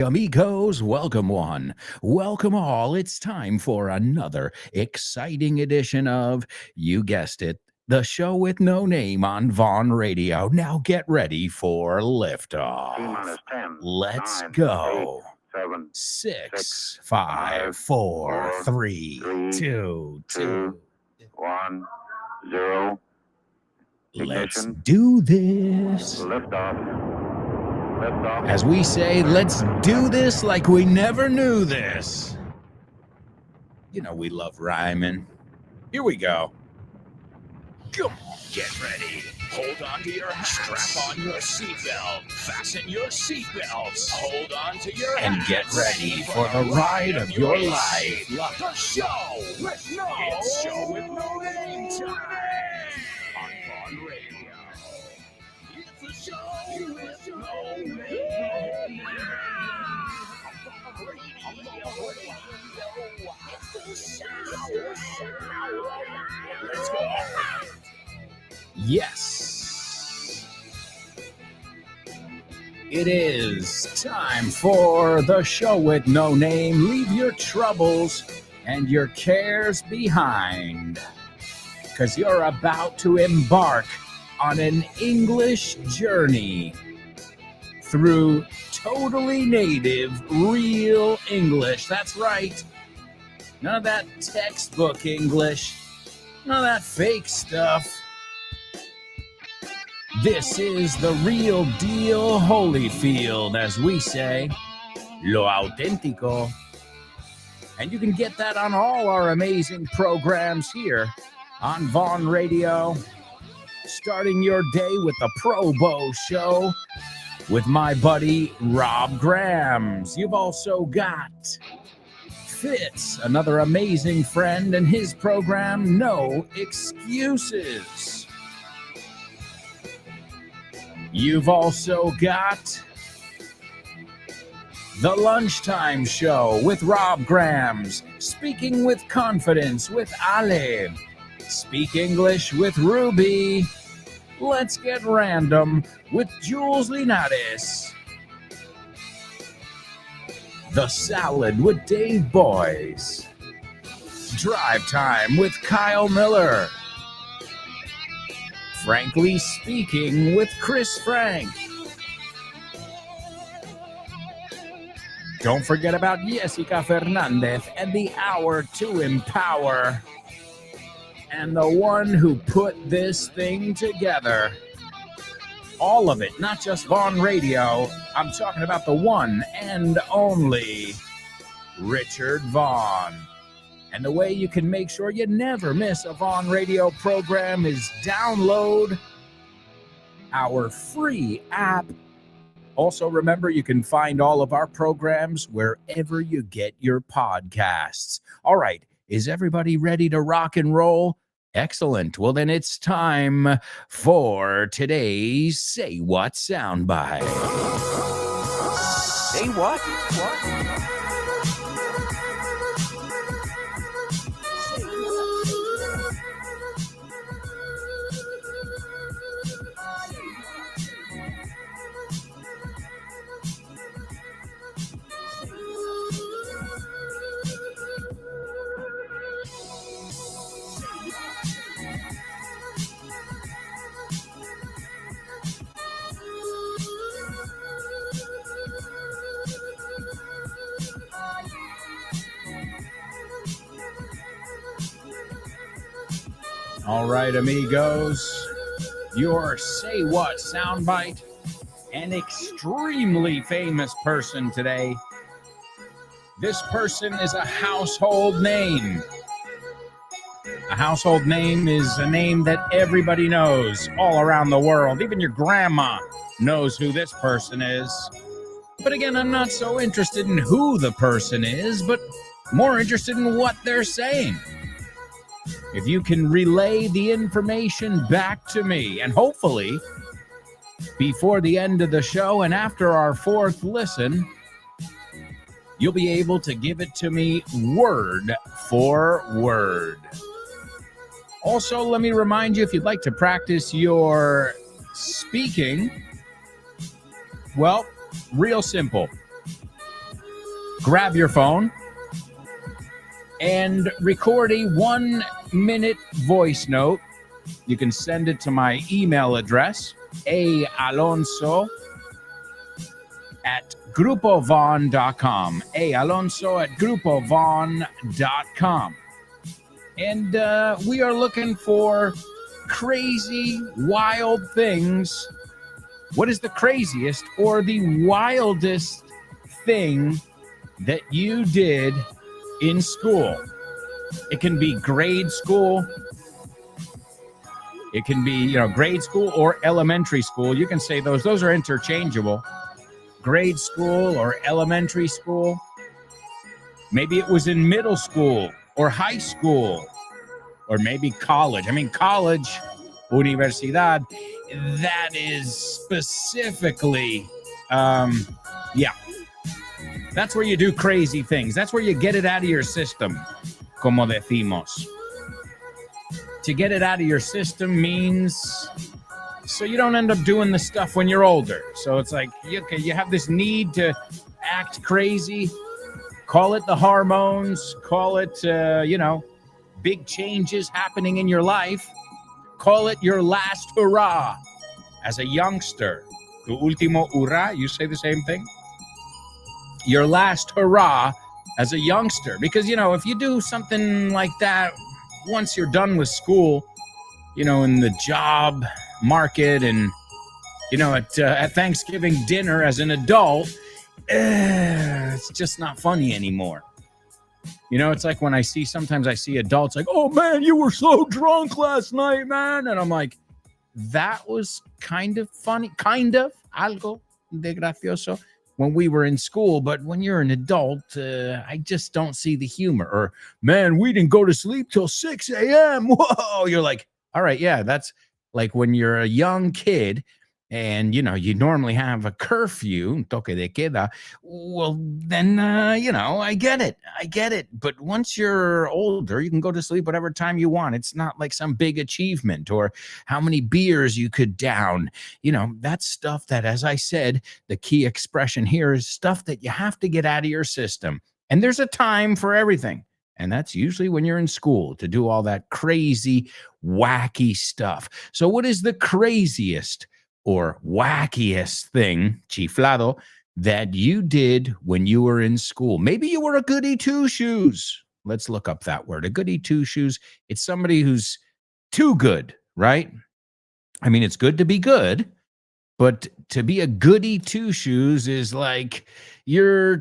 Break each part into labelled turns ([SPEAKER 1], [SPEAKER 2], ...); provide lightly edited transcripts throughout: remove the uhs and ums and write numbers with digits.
[SPEAKER 1] Amigos, welcome one, welcome all. It's time for another exciting edition of, you guessed it, the show with no name on Vaughn Radio. Now get ready for liftoff.
[SPEAKER 2] 10,
[SPEAKER 1] Let's
[SPEAKER 2] 9,
[SPEAKER 1] go.
[SPEAKER 2] 8, 7,
[SPEAKER 1] 6,
[SPEAKER 2] 6,
[SPEAKER 1] 5, 4,
[SPEAKER 2] 4,
[SPEAKER 1] 3,
[SPEAKER 2] 3,
[SPEAKER 1] 2,
[SPEAKER 2] 2, 1, 0.
[SPEAKER 1] Let's
[SPEAKER 2] Ignition.
[SPEAKER 1] do this.
[SPEAKER 2] Liftoff. Liftoff.
[SPEAKER 1] As we say, let's do this like we never knew this. You know we love rhyming. Here we go. Come on, get ready. Hold on to your hats. Strap on your seatbelt. Fasten your seatbelts. Hold on to your hats. And get ready for the ride of your life. The show with no It's show with no name time. On Vaughn Radio. It's a show with no name. Let's go. Yes. It is time for the show with no name. Leave your troubles and your cares behind, because you're about to embark on an English journey through totally native, real English. That's right. None of that textbook English. None of that fake stuff. This is the real deal Holyfield, as we say. Lo auténtico. And you can get that on all our amazing programs here on Vaughn Radio. Starting your day with the Pro Bow Show with my buddy Rob Grams. You've also got Fitz, another amazing friend, and his program, No Excuses. You've also got The Lunchtime Show with Rob Grams, Speaking with Confidence with Ale, Speak English with Ruby, Let's Get Random with Jules Linares, The Salad with Dave Boyce, Drive Time with Kyle Miller, Frankly Speaking with Chris Frank. Don't forget about Jessica Fernandez and the Hour to Empower. And the one who put this thing together. All of it, not just Vaughn Radio. I'm talking about the one and only Richard Vaughn. And the way you can make sure you never miss a Vaughn Radio program is download our free app. Also, remember, you can find all of our programs wherever you get your podcasts. All right, is everybody ready to rock and roll? Excellent. Well, then it's time for today's Say What soundbite.
[SPEAKER 3] Say what? What?
[SPEAKER 1] All right, amigos, your Say What soundbite. An extremely famous person today. This person is a household name. A household name is a name that everybody knows all around the world. Even your grandma knows who this person is. But again, I'm not so interested in who the person is, but more interested in what they're saying. If you can relay the information back to me, and hopefully before the end of the show and after our fourth listen, you'll be able to give it to me word for word. Also, let me remind you, if you'd like to practice your speaking, well, real simple. grab your phone and record a 1-minute voice note. You can send it to my email address, alonso@grupovon.com. alonso@grupovon.com. And we are looking for crazy, wild things. What is the craziest or the wildest thing that you did in school? It can be grade school. It can be, grade school or elementary school. You can say those. Those are interchangeable. Grade school or elementary school. Maybe it was in middle school or high school or maybe college. I mean, college, universidad, that is specifically, that's where you do crazy things. That's where you get it out of your system, como decimos. To get it out of your system means so you don't end up doing the stuff when you're older. So it's like, you have this need to act crazy. Call it the hormones. Call it, big changes happening in your life. Call it your last hurrah as a youngster. Tu último hurrah, you say the same thing? Your last hurrah as a youngster. Because, if you do something like that, once you're done with school, in the job market and, at Thanksgiving dinner as an adult, it's just not funny anymore. It's like when sometimes I see adults like, oh man, you were so drunk last night, man. And I'm like, that was kind of funny, algo de gracioso when we were in school. But when you're an adult, I just don't see the humor. Or, man, we didn't go to sleep till 6 a.m. Whoa. You're like, all right, yeah, that's like when you're a young kid and, you normally have a curfew, toque de queda. Well, then, I get it. But once you're older, you can go to sleep whatever time you want. It's not like some big achievement or how many beers you could down. That's stuff that, as I said, the key expression here is stuff that you have to get out of your system. And there's a time for everything. And that's usually when you're in school to do all that crazy, wacky stuff. So what is the craziest or wackiest thing, chiflado, that you did when you were in school? Maybe you were a goody two-shoes. Let's look up that word, a goody two-shoes. It's somebody who's too good, right? I mean, it's good to be good, but to be a goody two-shoes is like you're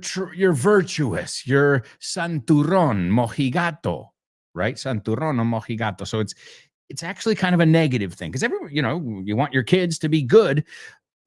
[SPEAKER 1] virtuous, you're santurrón, mojigato, right? Santurrón or mojigato. So it's actually kind of a negative thing because you want your kids to be good,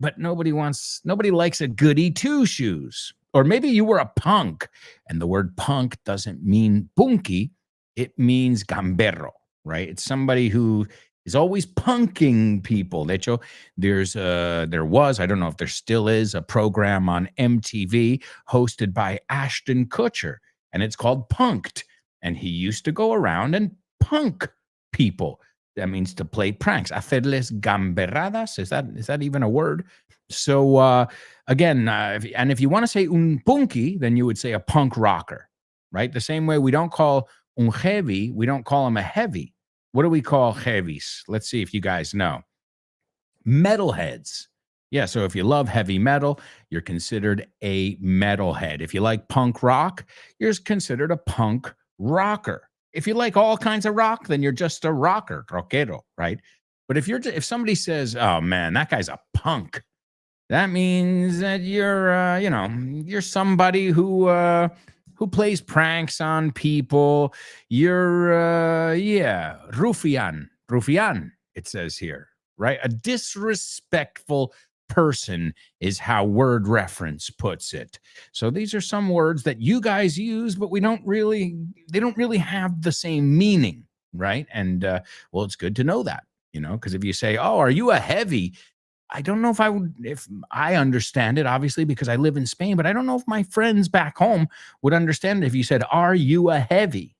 [SPEAKER 1] but nobody likes a goody two-shoes. Or maybe you were a punk, and the word punk doesn't mean punky, it means gamberro, right? It's somebody who is always punking people. De hecho, there was, I don't know if there still is, a program on MTV hosted by Ashton Kutcher, and it's called Punked. And he used to go around and punk people. That means to play pranks. Hacerles gamberradas. Is that even a word? So again, if you want to say un punky, then you would say a punk rocker, right? The same way we don't call un heavy, we don't call him a heavy. What do we call heavies? Let's see if you guys know. Metalheads. Yeah, so if you love heavy metal, you're considered a metalhead. If you like punk rock, you're considered a punk rocker. If you like all kinds of rock, then you're just a rocker, rockero, right? But if somebody says, "Oh man, that guy's a punk," that means that you're somebody who plays pranks on people. You're rufian. It says here, right? A disrespectful person is how Word Reference puts it. So these are some words that you guys use, but they don't really have the same meaning, right? And well, it's good to know that, because if you say, "Oh, are you a heavy?" I don't know if I understand it, obviously, because I live in Spain, but I don't know if my friends back home would understand it if you said, "Are you a heavy?"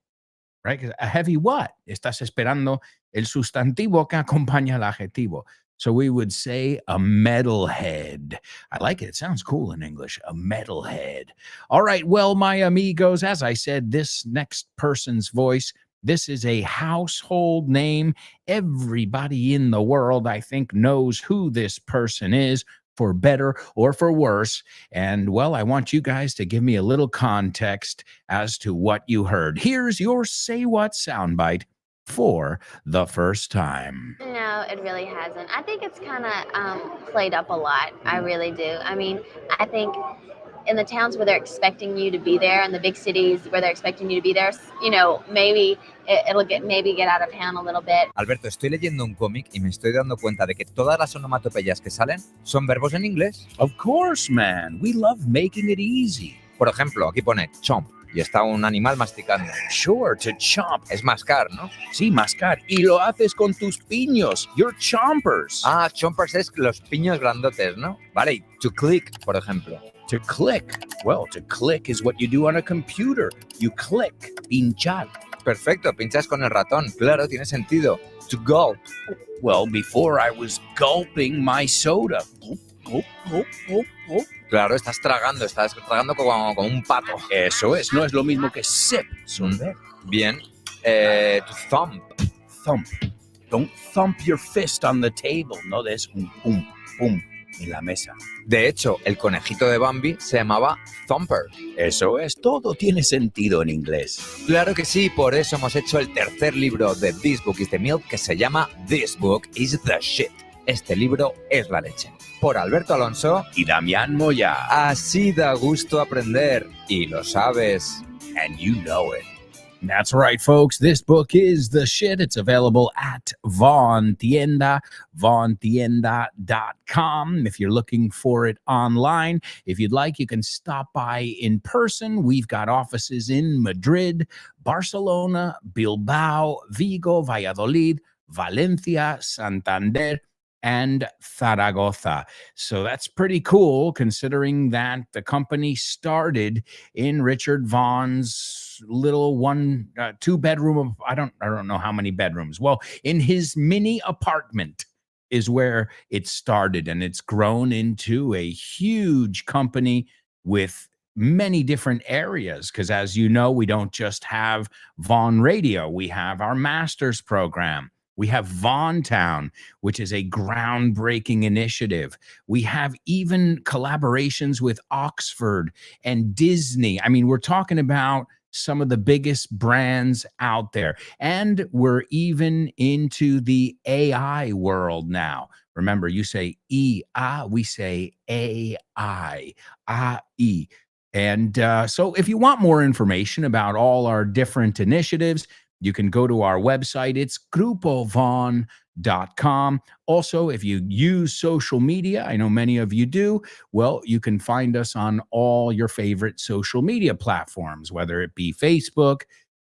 [SPEAKER 1] Right? A heavy what? Estás esperando el sustantivo que acompaña el adjetivo. So we would say a metalhead. I like it. It sounds cool in English. A metalhead. All right. Well, my amigos, as I said, this next person's voice, this is a household name. Everybody in the world, I think, knows who this person is, for better or for worse. And well, I want you guys to give me a little context as to what you heard. Here's your Say What soundbite for the first time.
[SPEAKER 4] No, it really hasn't. I think it's kind of played up a lot. I really do. I mean, I think in the towns where they're expecting you to be there, and the big cities where they're expecting you to be there, maybe it'll get out of hand a little bit.
[SPEAKER 5] Alberto, estoy leyendo un cómic y me estoy dando cuenta de que todas las onomatopeyas que salen son verbos en inglés.
[SPEAKER 1] Of course, man. We love making it easy.
[SPEAKER 5] Por ejemplo, aquí pone chomp y está un animal masticando.
[SPEAKER 1] Sure, to chomp.
[SPEAKER 5] Es mascar, ¿no?
[SPEAKER 1] Sí, mascar. Y lo haces con tus piños. You're chompers.
[SPEAKER 5] Ah, chompers es los piños grandotes, ¿no? Vale, y to click, por ejemplo.
[SPEAKER 1] To click. Well, to click is what you do on a computer. You click. Pinchar.
[SPEAKER 5] Perfecto, pinchas con el ratón. Claro, tiene sentido. To gulp.
[SPEAKER 1] Well, before I was gulping my soda. Gulp, gulp, gulp, gulp, gulp.
[SPEAKER 5] Claro, estás tragando como un pato.
[SPEAKER 1] Eso es, no es lo mismo que sip.
[SPEAKER 5] Bien. To thump.
[SPEAKER 1] Thump. Don't thump your fist on the table. No des un pum, pum en la mesa.
[SPEAKER 5] De hecho, el conejito de Bambi se llamaba Thumper.
[SPEAKER 1] Eso es, todo tiene sentido en inglés.
[SPEAKER 5] Claro que sí, por eso hemos hecho el tercer libro de This Book is the Milk, que se llama This Book is the Shit. Este libro es la leche. Por Alberto Alonso
[SPEAKER 1] y Damián Moya.
[SPEAKER 5] Así da gusto aprender. Y lo sabes.
[SPEAKER 1] And you know it. That's right, folks. This book is the shit. It's available at Von Tienda, vontienda.com. If you're looking for it online, if you'd like, you can stop by in person. We've got offices in Madrid, Barcelona, Bilbao, Vigo, Valladolid, Valencia, Santander, and Zaragoza. So that's pretty cool, considering that the company started in Richard Vaughn's little two bedroom, I don't know how many bedrooms. Well, in his mini apartment is where it started, and it's grown into a huge company with many different areas, because as you know, we don't just have Vaughn Radio, we have our master's program. We have Vaughntown, which is a groundbreaking initiative. We have even collaborations with Oxford and Disney. I mean, we're talking about some of the biggest brands out there. And we're even into the AI world now. Remember, you say E-I, we say A-I, A-E. And so if you want more information about all our different initiatives, you can go to our website. It's grupovon.com. Also, if you use social media, I know many of you do, well, you can find us on all your favorite social media platforms, whether it be Facebook,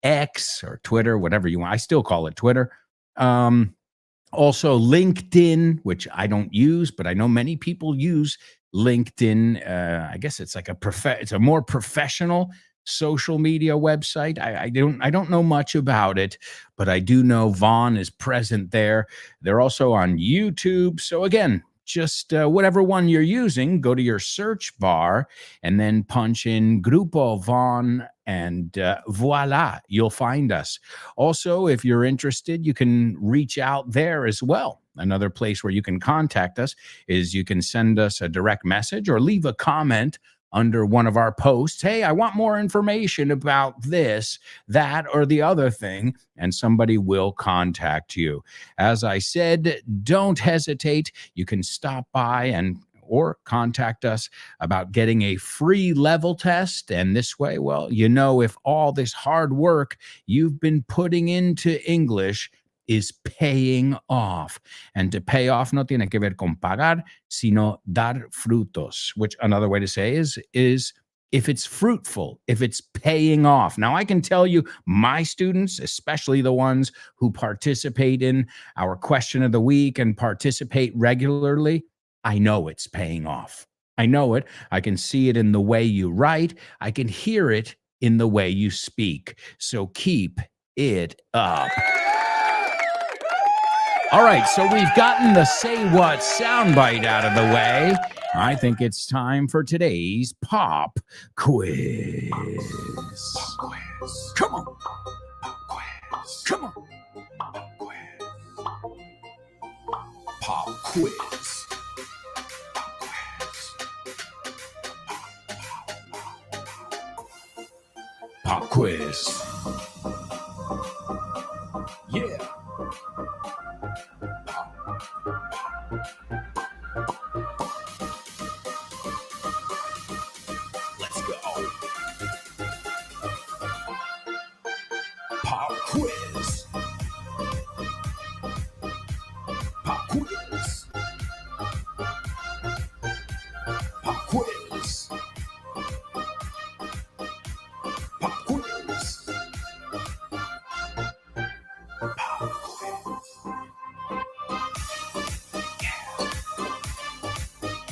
[SPEAKER 1] X, or Twitter, whatever you want. I still call it Twitter. Also, LinkedIn, which I don't use, but I know many people use LinkedIn. I guess it's like it's a more professional social media website. I don't know much about it, but I do know Vaughn is present there. They're also on YouTube. So again, just whatever one you're using, go to your search bar and then punch in Grupo Vaughn, and voila, you'll find us. Also, if you're interested, you can reach out there as well. Another place where you can contact us is you can send us a direct message or leave a comment under one of our posts. Hey, I want more information about this, that, or the other thing, and somebody will contact you. As I said, don't hesitate. You can stop by or contact us about getting a free level test. And this way, well, you know, if all this hard work you've been putting into English is paying off. And to pay off no tiene que ver con pagar, sino dar frutos, which another way to say is if it's fruitful, if it's paying off. Now, I can tell you, my students, especially the ones who participate in our question of the week and participate regularly, I know it's paying off. I know it. I can see it in the way you write. I can hear it in the way you speak. So keep it up. All right, so we've gotten the Say What soundbite out of the way. I think it's time for today's pop quiz. Pop quiz. Come on. Pop quiz. Come on. Pop quiz. Pop quiz. Pop quiz. Yeah. Let's go. Pop quiz. Pop quiz. Pop quiz. Pop quiz. Pop quiz.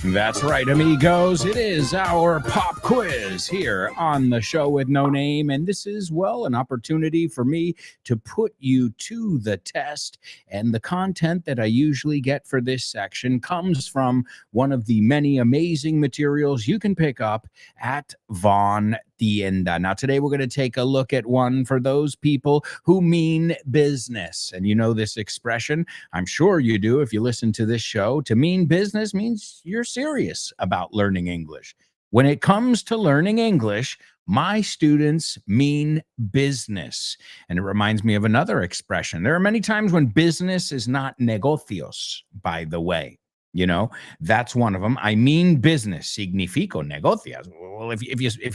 [SPEAKER 1] That's right, amigos. It is our pop quiz here on the show with no name. And this is, well, an opportunity for me to put you to the test. And the content that I usually get for this section comes from one of the many amazing materials you can pick up at Von Tienda. Now, today we're going to take a look at one for those people who mean business. And you know this expression, I'm sure you do if you listen to this show. To mean business means you're serious about learning English. When it comes to learning English, my students mean business. And it reminds me of another expression. There are many times when business is not negocios, by the way. You know, that's one of them. I mean business, significo negocios. Well, if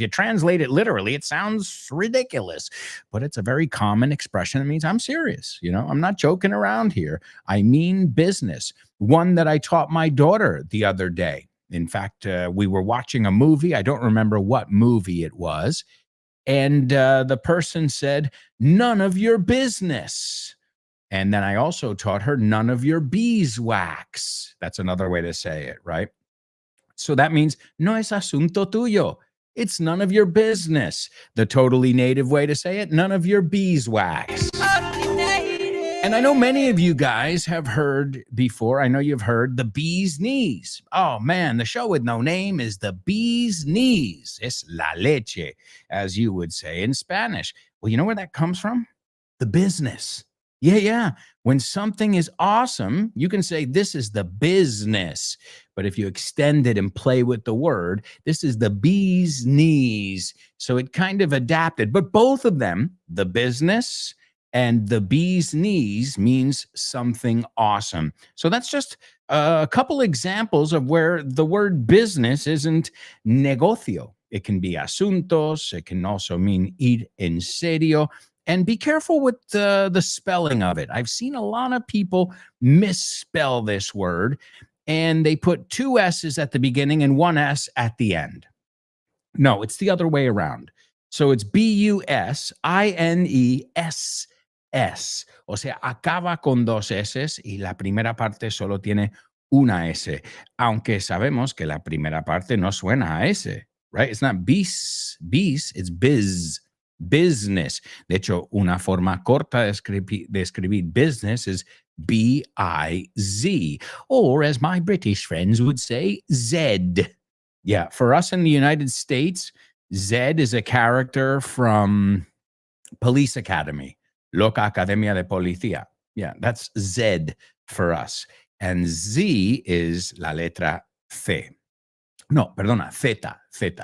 [SPEAKER 1] you translate it literally, it sounds ridiculous, but it's a very common expression. It means I'm serious. You know, I'm not joking around here. I mean business. One that I taught my daughter the other day. In fact, we were watching a movie. I don't remember what movie it was. And the person said, "None of your business." And then I also taught her none of your beeswax. That's another way to say it, right? So that means no es asunto tuyo. It's none of your business. The totally native way to say it, none of your beeswax. And I know many of you guys have heard before. I know you've heard the bee's knees. Oh man, the show with no name is the bee's knees. Es la leche, as you would say in Spanish. Well, you know where that comes from? The business. Yeah. When something is awesome, you can say this is the business. But if you extend it and play with the word, this is the bee's knees. So it kind of adapted. But both of them, the business and the bee's knees, means something awesome. So that's just a couple examples of where the word business isn't negocio. It can be asuntos. It can also mean ir en serio. And be careful with the spelling of it. I've seen a lot of people misspell this word, and they put two S's at the beginning and one S at the end. No, it's the other way around. So it's B-U-S-I-N-E-S-S. O sea, acaba con dos S's y la primera parte solo tiene una S. Aunque sabemos que la primera parte no suena a S, right? It's not bis, it's biz. Business. De hecho, una forma corta de escribir business is B-I-Z, or as my British friends would say, Z. Yeah, for us in the United States, Z is a character from Police Academy, Loca Academia de Policía. Yeah, that's Z for us. And Z is la letra C. No, perdona, Theta.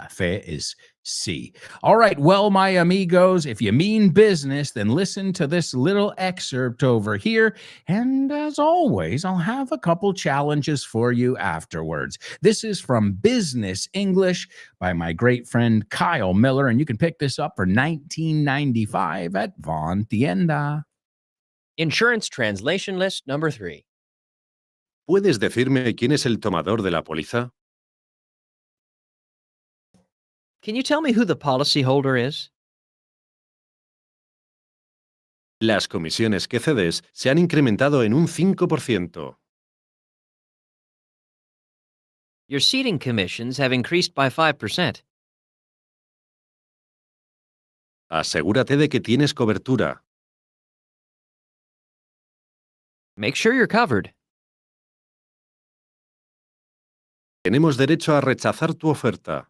[SPEAKER 1] Fe is C. All right, well, my amigos, if you mean business, then listen to this little excerpt over here. And as always, I'll have a couple challenges for you afterwards. This is from Business English by my great friend Kyle Miller, and you can pick this up for $19.95 at Von Tienda.
[SPEAKER 3] Insurance translation list number 3.
[SPEAKER 6] ¿Puedes decirme quién es el tomador de la póliza?
[SPEAKER 3] Can you tell me who the policyholder is?
[SPEAKER 6] Las comisiones que cedes se han incrementado en un 5%.
[SPEAKER 3] Your ceding commissions have increased by 5%.
[SPEAKER 6] Asegúrate de que tienes cobertura.
[SPEAKER 3] Make sure you're covered.
[SPEAKER 6] Tenemos derecho a rechazar tu oferta.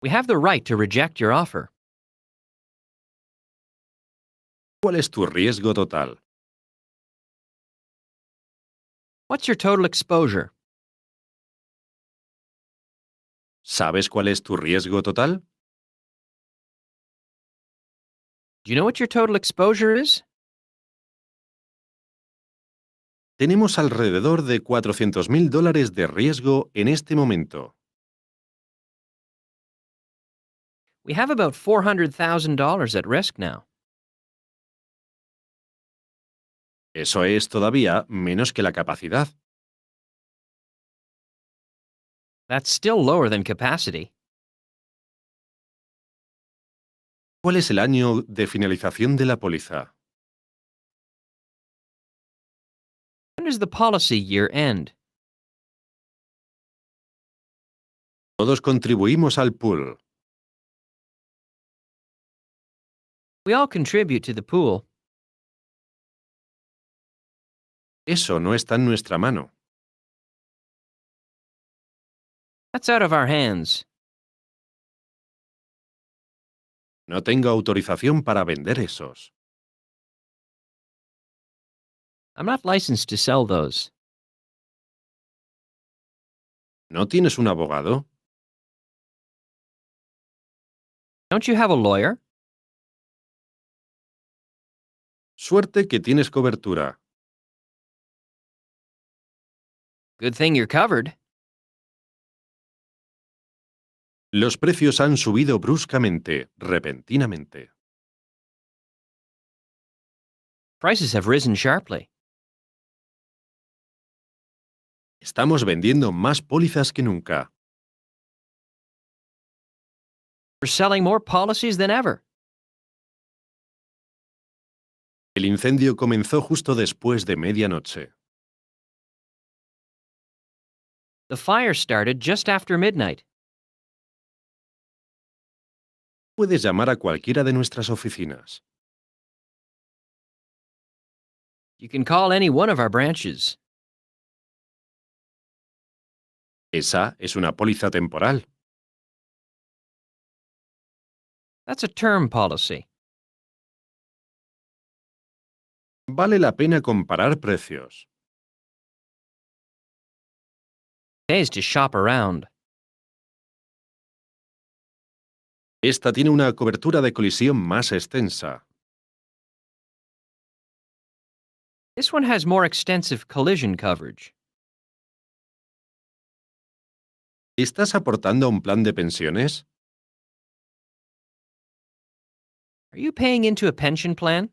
[SPEAKER 3] We have the right to reject your offer.
[SPEAKER 6] ¿Cuál es tu riesgo total?
[SPEAKER 3] What's your total exposure?
[SPEAKER 6] ¿Sabes cuál es tu riesgo total?
[SPEAKER 3] Do you know what your total exposure is?
[SPEAKER 6] Tenemos alrededor de $400,000 de riesgo en este momento.
[SPEAKER 3] We have about $400,000 at risk now.
[SPEAKER 6] Eso es todavía menos que la capacidad.
[SPEAKER 3] That's still lower than capacity.
[SPEAKER 6] ¿Cuál es el año de finalización de la póliza?
[SPEAKER 3] When does the policy year end?
[SPEAKER 6] Todos contribuimos al pool.
[SPEAKER 3] We all contribute to the pool.
[SPEAKER 6] Eso no está en nuestra mano.
[SPEAKER 3] That's out of our hands.
[SPEAKER 6] No tengo autorización para vender esos.
[SPEAKER 3] I'm not licensed to sell those.
[SPEAKER 6] ¿No tienes un abogado?
[SPEAKER 3] Don't you have a lawyer?
[SPEAKER 6] Suerte que tienes cobertura.
[SPEAKER 3] Good thing you're covered.
[SPEAKER 6] Los precios han subido bruscamente, repentinamente.
[SPEAKER 3] Prices have risen sharply.
[SPEAKER 6] Estamos vendiendo más pólizas que nunca.
[SPEAKER 3] We're selling more policies than ever.
[SPEAKER 6] El incendio comenzó justo después de medianoche.
[SPEAKER 3] The fire started just after midnight.
[SPEAKER 6] Puedes llamar a cualquiera de nuestras oficinas.
[SPEAKER 3] You can call any one of our branches.
[SPEAKER 6] Esa es una póliza temporal.
[SPEAKER 3] That's a term policy.
[SPEAKER 6] Vale la pena comparar precios.
[SPEAKER 3] Pays to shop around.
[SPEAKER 6] Esta tiene una cobertura de colisión más extensa.
[SPEAKER 3] This one has more extensive collision coverage.
[SPEAKER 6] ¿Estás aportando a un plan de pensiones?
[SPEAKER 3] Are you paying into a pension plan?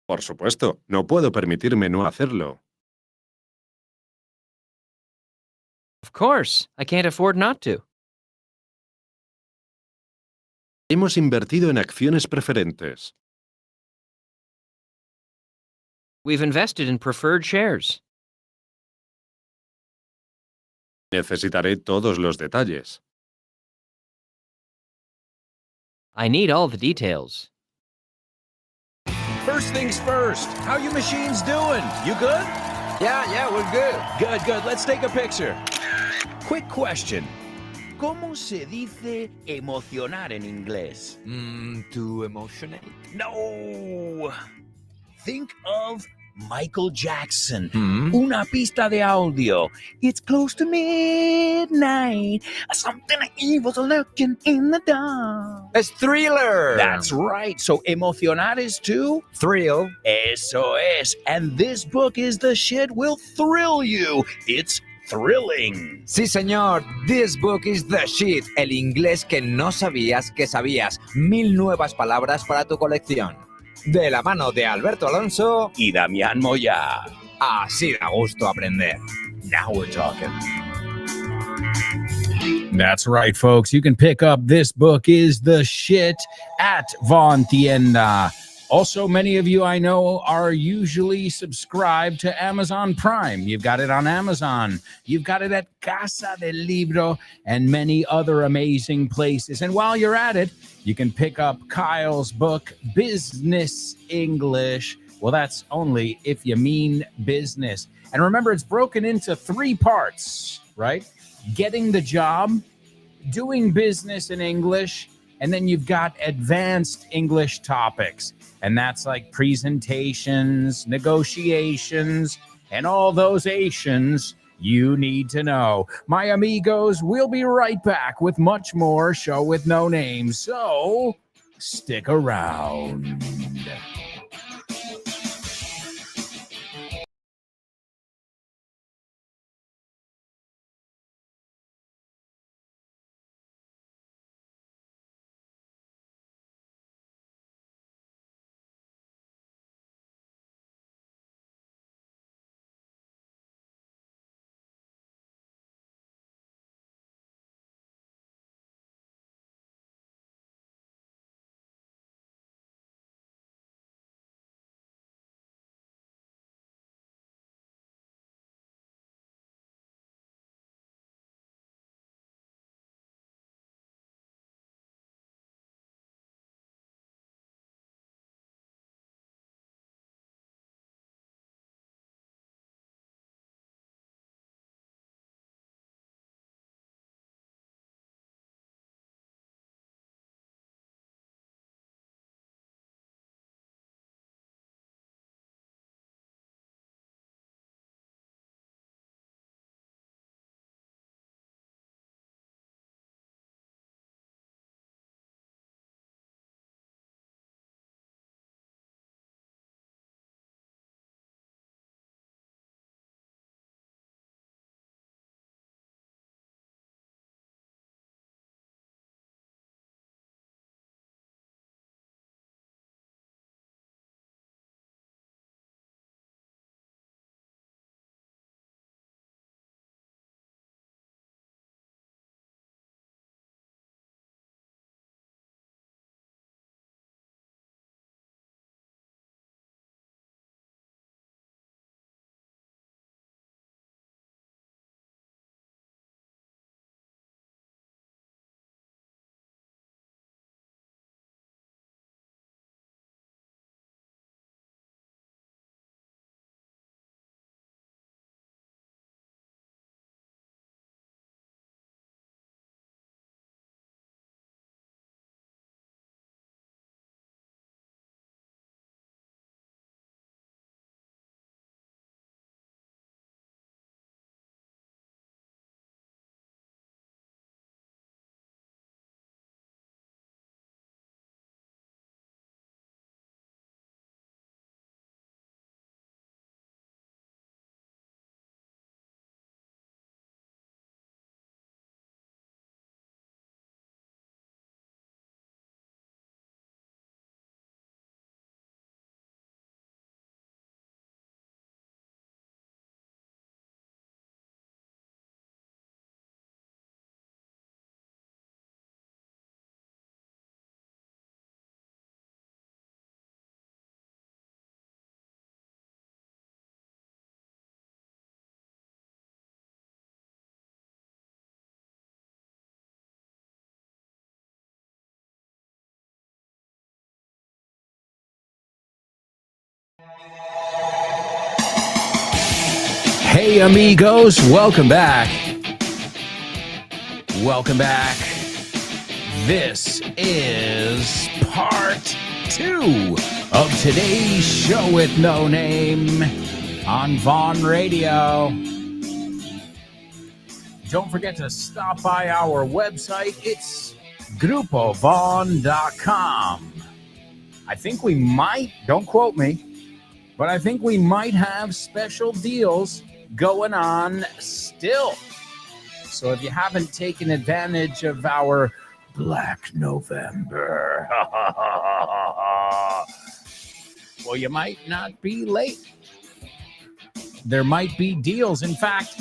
[SPEAKER 6] Por supuesto, no puedo permitirme no hacerlo.
[SPEAKER 3] Of course, I can't afford not to.
[SPEAKER 6] Hemos invertido en acciones preferentes.
[SPEAKER 3] We've invested in preferred shares.
[SPEAKER 6] Necesitaré todos los detalles.
[SPEAKER 3] I need all the details.
[SPEAKER 1] First things first, how you machines doing? You good?
[SPEAKER 5] Yeah, we're good.
[SPEAKER 1] Good. Let's take a picture. Quick question. ¿Cómo se dice emocionar en inglés?
[SPEAKER 5] To emotionate.
[SPEAKER 1] No. Think of Michael Jackson.
[SPEAKER 5] Hmm?
[SPEAKER 1] Una pista de audio. It's close to midnight. Something evil's lurking in the dark.
[SPEAKER 5] It's Thriller.
[SPEAKER 1] That's right. So emocionar is to
[SPEAKER 5] Thrill.
[SPEAKER 1] eso es. And this book is the shit will thrill you. It's thrilling.
[SPEAKER 5] Sí, señor. This book is the shit. El inglés que no sabías que sabías. 1000 nuevas palabras para tu colección. De la mano de Alberto Alonso.
[SPEAKER 1] Y Damián Moya.
[SPEAKER 5] Así da gusto aprender.
[SPEAKER 1] Now we're talking. That's right, folks. You can pick up This Book is the Shit at Von Tienda. Also, many of you I know are usually subscribed to Amazon Prime. You've got it on Amazon. You've got it at Casa del Libro and many other amazing places. And while you're at it, you can pick up Kyle's book, Business English. Well, that's only if you mean business. And remember, it's broken into 3 parts, right? Getting the job, doing business in English, and then you've got advanced English topics. And that's like presentations, negotiations, and all those Asians you need to know. My amigos, we'll be right back with much more Show with No Name. So stick around. Hey, amigos, welcome back. Welcome back. This is part 2 of today's Show with No Name on Vaughn Radio. Don't forget to stop by our website. It's grupovaughn.com. I think we might, don't quote me, but I think we might have special deals going on still. So if you haven't taken advantage of our Black November, well, you might not be late. There might be deals. In fact,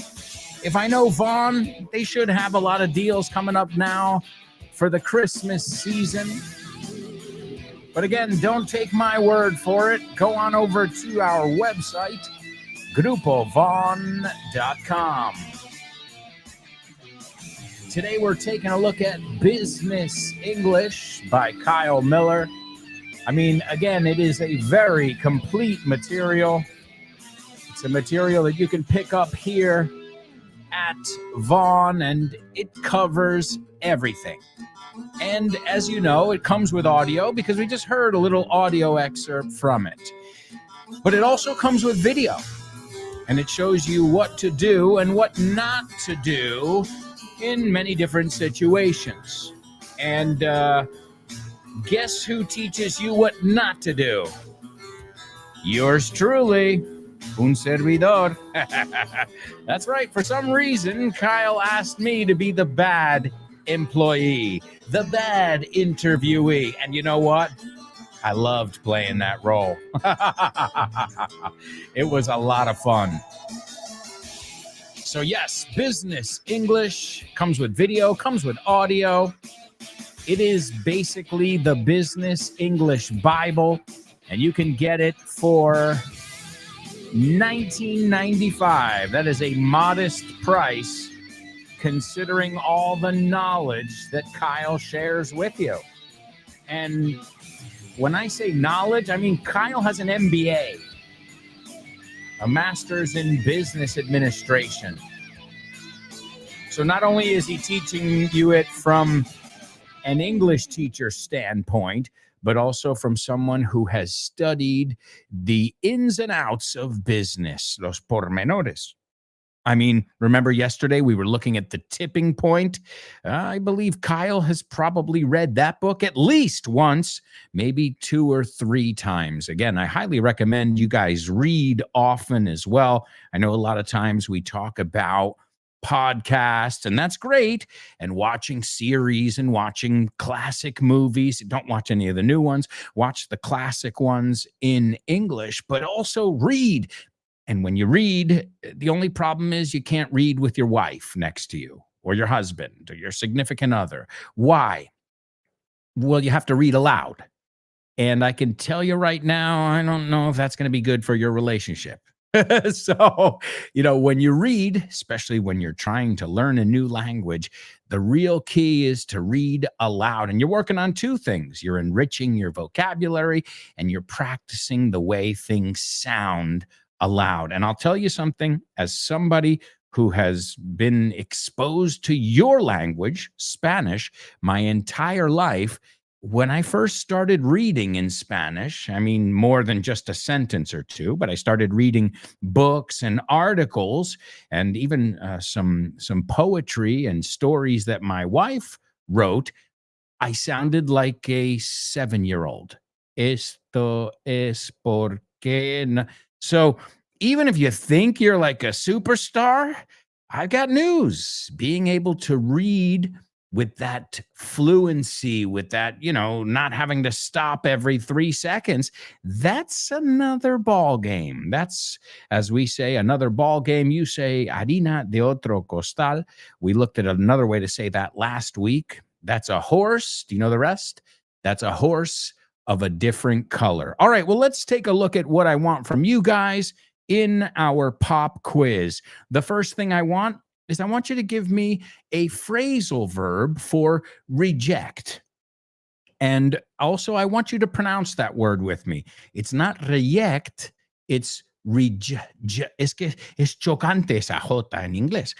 [SPEAKER 1] if I know Vaughn, they should have a lot of deals coming up now for the Christmas season. But again, don't take my word for it. Go on over to our website, grupovon.com. Today we're taking a look at Business English by Kyle Miller. I mean, again, it is a very complete material. It's a material that you can pick up here at Vaughn, and it covers everything. And as you know, it comes with audio because we just heard a little audio excerpt from it. But it also comes with video, and it shows you what to do and what not to do in many different situations. And guess who teaches you what not to do? Yours truly, un servidor. That's right. For some reason, Kyle asked me to be the bad employee, the bad interviewee. And you know what? I loved playing that role. It was a lot of fun. So yes, Business English comes with video, comes with audio. It is basically the Business English Bible, and you can get it for $19.95. That is a modest price considering all the knowledge that Kyle shares with you. And when I say knowledge, I mean Kyle has an MBA, a master's in business administration. So not only is he teaching you it from an English teacher standpoint, but also from someone who has studied the ins and outs of business, los pormenores. I mean, remember yesterday we were looking at The Tipping Point? I believe Kyle has probably read that book at least once, maybe 2 or 3 times. Again, I highly recommend you guys read often as well. I know a lot of times we talk about podcasts, and that's great, and watching series and watching classic movies. Don't watch any of the new ones. Watch the classic ones in English, but also read. And when you read, the only problem is you can't read with your wife next to you or your husband or your significant other. Why? Well, you have to read aloud. And I can tell you right now, I don't know if that's going to be good for your relationship. So, when you read, especially when you're trying to learn a new language, the real key is to read aloud. And you're working on 2 things. You're enriching your vocabulary and you're practicing the way things sound aloud. And I'll tell you something, as somebody who has been exposed to your language, Spanish, my entire life, when I first started reading in Spanish, I mean, more than just a sentence or 2, but I started reading books and articles and even some poetry and stories that my wife wrote, I sounded like a 7-year-old. Esto es porque... No. So even if you think you're like a superstar, I've got news. Being able to read with that fluency, with that, not having to stop every 3 seconds, that's another ball game. That's, as we say, another ball game. You say harina de otro costal. We looked at another way to say that last week. That's a horse. Do you know the rest? That's a horse of a different color. All right, well, let's take a look at what I want from you guys in our pop quiz. The first thing I want is I want you to give me a phrasal verb for reject. And also, I want you to pronounce that word with me. It's not reject, it's reject. Es que es chocante esa jota en inglés.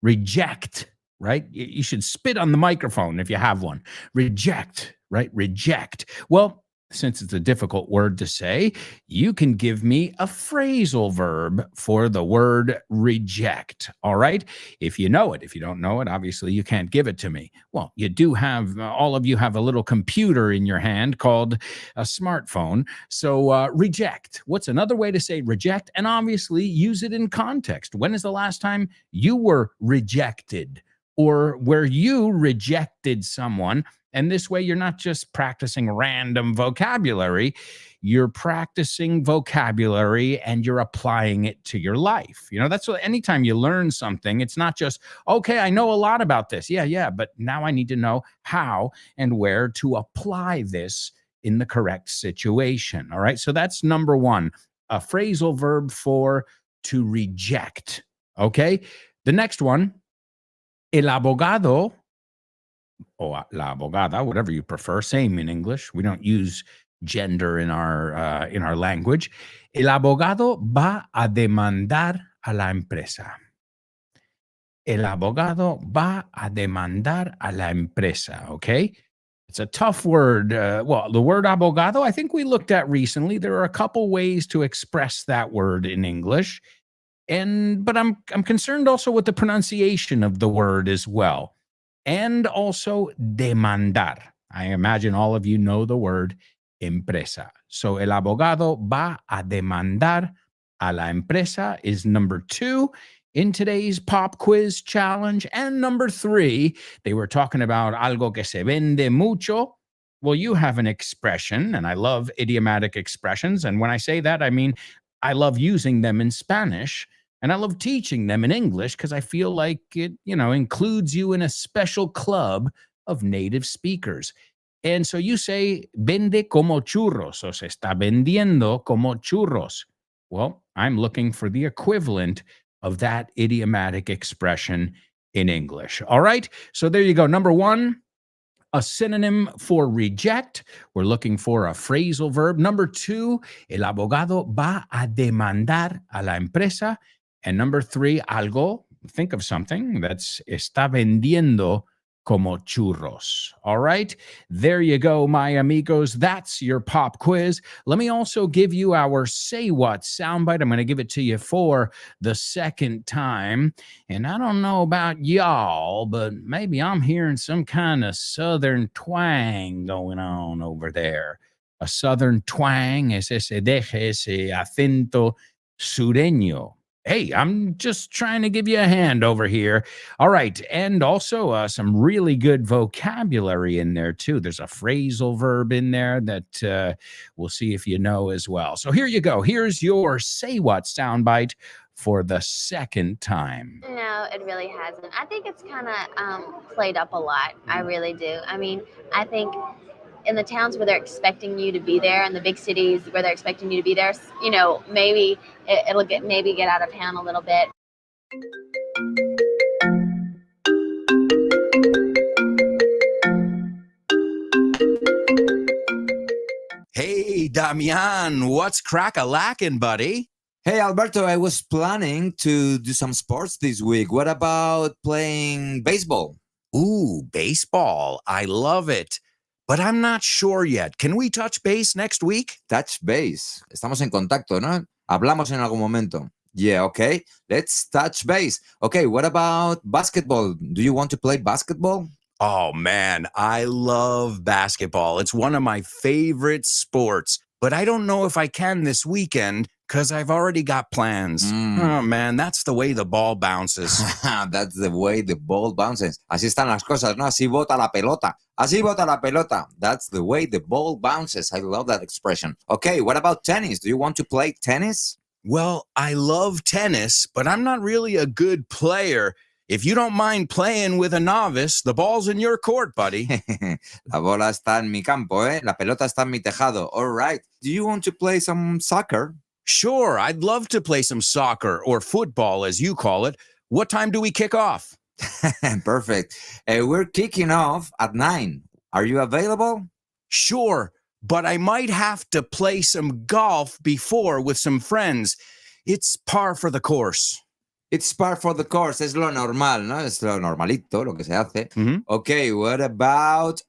[SPEAKER 1] Reject, right? You should spit on the microphone if you have one. Reject, right? Reject. Well, since it's a difficult word to say, you can give me a phrasal verb for the word reject. All right. If you know it. If you don't know it, obviously you can't give it to me. Well, you do have, all of you have a little computer in your hand called a smartphone. So reject. What's another way to say reject? And obviously use it in context. When is the last time you were rejected, or where you rejected someone? And this way, you're not just practicing random vocabulary, you're practicing vocabulary and you're applying it to your life. That's what, anytime you learn something, it's not just, okay, I know a lot about this. Yeah, but now I need to know how and where to apply this in the correct situation. All right. So that's number one, a phrasal verb for to reject. Okay. The next one, el abogado, or la abogada, whatever you prefer, same in English. We don't use gender in our language. El abogado va a demandar a la empresa. El abogado va a demandar a la empresa. Okay. It's a tough word. Well, the word abogado, I think we looked at recently. There are a couple ways to express that word in English. But I'm concerned also with the pronunciation of the word as well. And also demandar. I imagine all of you know the word empresa. So el abogado va a demandar a la empresa is number 2 in today's pop quiz challenge. And number 3, they were talking about algo que se vende mucho. Well, you have an expression, and I love idiomatic expressions. And when I say that, I mean I love using them in Spanish. And I love teaching them in English because I feel like it, includes you in a special club of native speakers. And so you say, vende como churros, o se está vendiendo como churros. Well, I'm looking for the equivalent of that idiomatic expression in English. All right. So there you go. Number 1, a synonym for reject. We're looking for a phrasal verb. Number 2, el abogado va a demandar a la empresa. And number 3, algo, think of something that's está vendiendo como churros. All right, there you go, my amigos. That's your pop quiz. Let me also give you our Say What soundbite. I'm going to give it to you for the second time. And I don't know about y'all, but maybe I'm hearing some kind of southern twang going on over there. A southern twang es ese deje, ese acento sureño. Hey, I'm just trying to give you a hand over here. All right. And also some really good vocabulary in there, too. There's a phrasal verb in there that we'll see if you know as well. So here you go. Here's your Say What soundbite for the second time.
[SPEAKER 4] No, it really hasn't. I think it's kind of played up a lot. I really do. I mean, I think in the towns where they're expecting you to be there, and the big cities where they're expecting you to be there, maybe it'll get out of hand a little bit.
[SPEAKER 1] Hey, Damian, what's crack-a-lackin', buddy?
[SPEAKER 5] Hey, Alberto, I was planning to do some sports this week. What about playing baseball?
[SPEAKER 1] Ooh, baseball. I love it. But I'm not sure yet. Can we touch base next week?
[SPEAKER 5] Touch base. Estamos en contacto, ¿no? Hablamos en algún momento. Yeah, okay. Let's touch base. Okay, what about basketball? Do you want to play basketball?
[SPEAKER 1] Oh, man, I love basketball. It's one of my favorite sports. But I don't know if I can this weekend because I've already got plans. Oh, man, that's the way the ball bounces.
[SPEAKER 5] That's the way the ball bounces. Así están las cosas, ¿no? Así bota la pelota. Así bota la pelota. That's the way the ball bounces. I love that expression. Okay, what about tennis? Do you want to play tennis?
[SPEAKER 1] Well, I love tennis, but I'm not really a good player. If you don't mind playing with a novice, the ball's in your court, buddy.
[SPEAKER 5] La bola está en mi campo, ¿eh? La pelota está en mi tejado. All right. Do you want to play some soccer?
[SPEAKER 1] Sure, I'd love to play some soccer or football, as you call it. What time do we kick off?
[SPEAKER 5] Perfect. We're kicking off at 9. Are you available?
[SPEAKER 1] Sure, but I might have to play some golf before with some friends. It's par for the course.
[SPEAKER 5] It's par for the course. Es lo normal, ¿no? Es lo normalito, lo que se hace.
[SPEAKER 1] Mm-hmm.
[SPEAKER 5] Okay, what about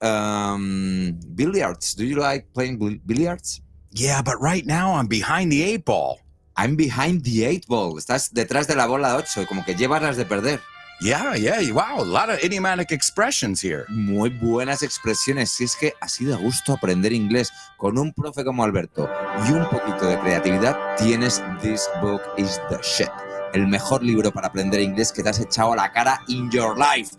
[SPEAKER 5] billiards? Do you like playing billiards?
[SPEAKER 1] Yeah, but right now I'm behind the 8 ball.
[SPEAKER 5] I'm behind the 8 ball. Estás detrás de la bola 8, como que llevas las de perder.
[SPEAKER 1] Yeah. Wow, a lot of idiomatic expressions here.
[SPEAKER 5] Muy buenas expresiones. Si es que así da gusto aprender inglés con un profe como Alberto y un poquito de creatividad, tienes This Book is the Shit. El mejor libro para aprender inglés que te has echado a la cara in your life.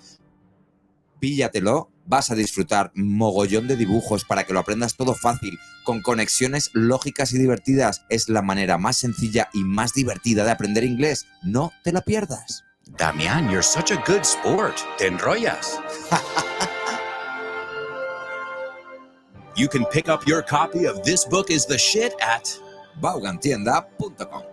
[SPEAKER 5] Píllatelo, vas a disfrutar mogollón de dibujos para que lo aprendas todo fácil, con conexiones lógicas y divertidas. Es la manera más sencilla y más divertida de aprender inglés. No te la pierdas.
[SPEAKER 1] Damian, you're such a good sport. Te enrollas.
[SPEAKER 7] You can pick up your copy of This Book is the Shit at
[SPEAKER 5] Vaughantienda.com.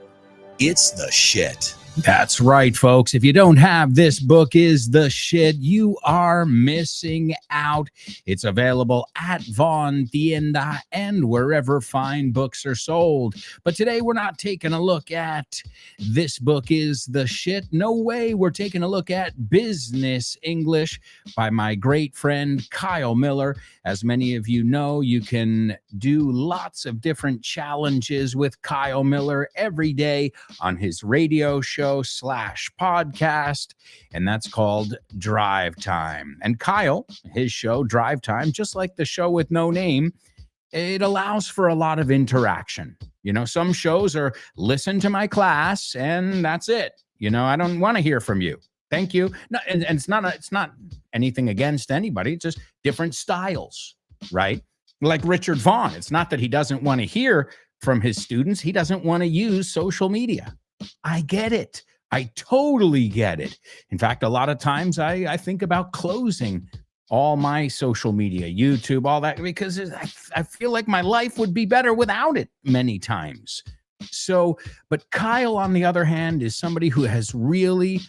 [SPEAKER 7] It's the Shit.
[SPEAKER 1] That's right, folks. If you don't have This Book is the Shit, you are missing out. It's available at Von Tienda and wherever fine books are sold. But today we're not taking a look at This Book is the Shit. No way. We're taking a look at Business English by my great friend Kyle Miller. As many of you know, you can do lots of different challenges with Kyle Miller every day on his radio show / podcast, and that's called Drive Time. And Kyle, his show Drive Time, just like the show with no name, it allows for a lot of interaction. You know, some shows are listen to my class and that's it. You know, I don't want to hear from you. Thank you. No, and it's not anything against anybody. It's just different styles, right? Like Richard Vaughn. It's not that he doesn't want to hear from his students. He doesn't want to use social media. I get it. I totally get it. In fact, a lot of times I think about closing all my social media, YouTube, all that, because I feel like my life would be better without it many times. So, but Kyle, on the other hand, is somebody who has really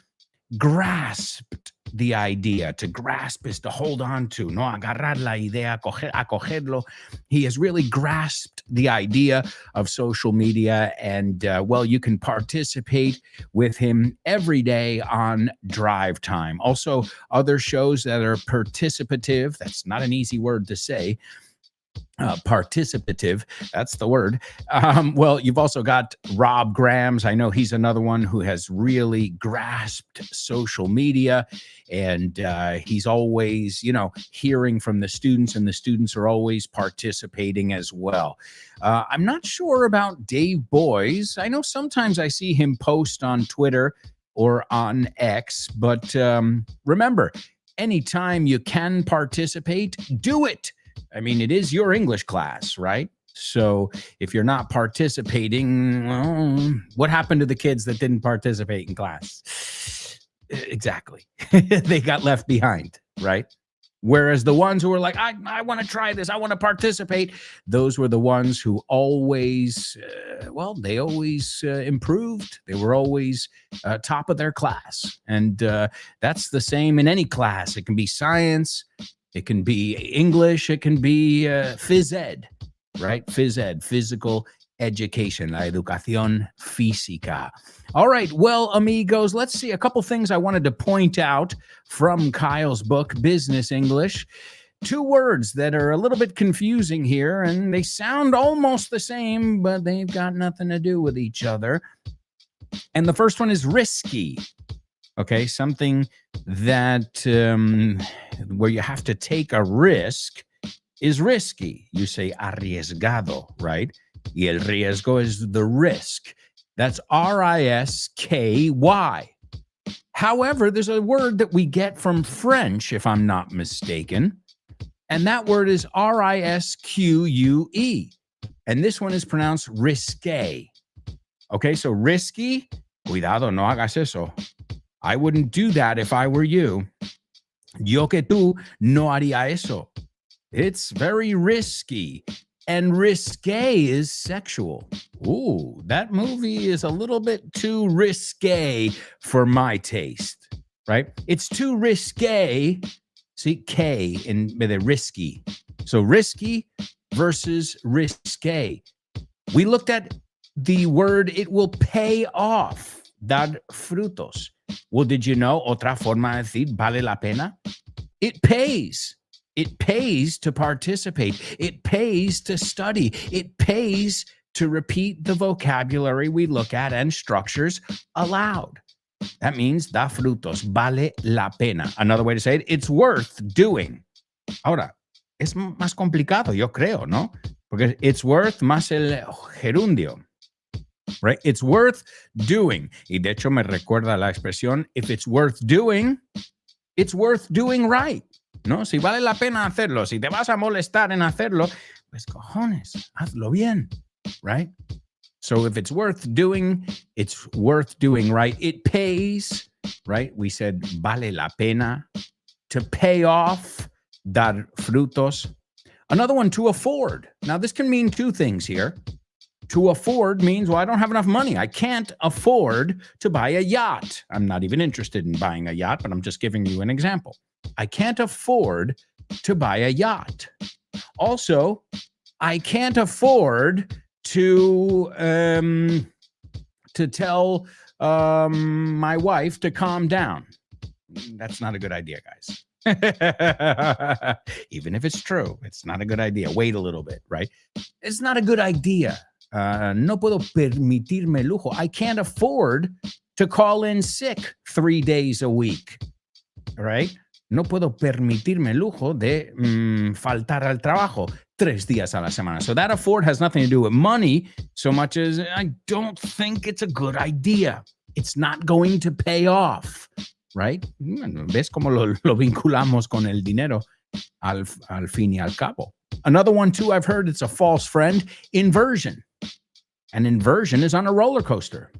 [SPEAKER 1] grasped the idea. To grasp is to hold on to, no, agarrar la idea, acogerlo. He has really grasped the idea of social media, and well, you can participate with him every day on Drive Time. Also, other shows that are participative. That's not an easy word to say. Participative, that's the word. Well, you've also got Rob Grams. I know he's another one who has really grasped social media, and he's always, you know, hearing from the students, and the students are always participating as well. I'm not sure about Dave Boys. I know sometimes I see him post on Twitter or on X, but remember, anytime you can participate, do it. I mean, it is your English class, right? So if you're not participating, well, what happened to the kids that didn't participate in class? Exactly. They got left behind, right? Whereas the ones who were like, I want to try this, I want to participate, those were the ones who always, well, they always improved. They were always top of their class. And that's the same in any class. It can be science, it can be English, it can be phys ed, right? Phys ed, physical education, la educación física. All right, well, amigos, let's see a couple things I wanted to point out from Kyle's book, Business English. Two words that are a little bit confusing here, and they sound almost the same, but they've got nothing to do with each other. And the first one is risky. Okay, something that where you have to take a risk is risky. You say arriesgado, right? Y el riesgo is the risk. That's R-I-S-K-Y. However, there's a word that we get from French, if I'm not mistaken, and that word is R-I-S-Q-U-E. And this one is pronounced risque. Okay, so risky, cuidado, no hagas eso. I wouldn't do that if I were you. Yo que tú no haría eso. It's very risky. And risque is sexual. Ooh, that movie is a little bit too risque for my taste, right? It's too risque. See, K in the risky. So risky versus risque. We looked at the word, it will pay off. Dar frutos. Well, did you know otra forma de decir vale la pena? It pays. It pays to participate. It pays to study. It pays to repeat the vocabulary we look at and structures aloud. That means da frutos, vale la pena. Another way to say it, it's worth doing. Ahora, es más complicado, yo creo, ¿no? Porque it's worth más el gerundio. Right? It's worth doing. Y de hecho me recuerda la expresión, if it's worth doing, it's worth doing right. ¿No? Si vale la pena hacerlo, si te vas a molestar en hacerlo, pues cojones, hazlo bien. Right? So if it's worth doing, it's worth doing right. It pays, right? We said vale la pena. To pay off, dar frutos. Another one, to afford. Now, this can mean two things here. To afford means, well, I don't have enough money. I can't afford to buy a yacht. I'm not even interested in buying a yacht, but I'm just giving you an example. I can't afford to buy a yacht. Also, I can't afford to tell my wife to calm down. That's not a good idea, guys. Even if it's true, it's not a good idea. Wait a little bit, right? It's not a good idea. No puedo permitirme lujo. I can't afford to call in sick 3 days a week, right? No puedo permitirme lujo de faltar al trabajo 3 días a la semana. So that afford has nothing to do with money so much as I don't think it's a good idea. It's not going to pay off, right? ¿Ves cómo lo vinculamos con el dinero al fin y al cabo? Another one, too, I've heard it's a false friend, inversion. An inversion is on a roller coaster.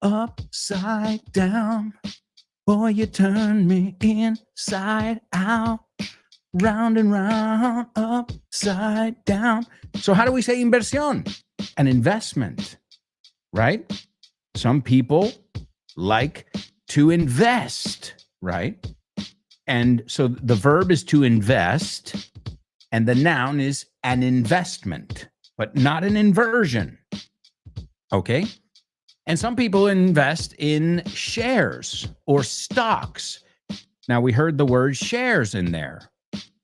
[SPEAKER 1] Upside down, boy, you turn me inside out, round and round, upside down. So how do we say inversión? An investment, right? Some people like to invest, right? And so the verb is to invest, and the noun is an investment, but not an inversion. Okay? And some people invest in shares or stocks. Now, we heard the word shares in there.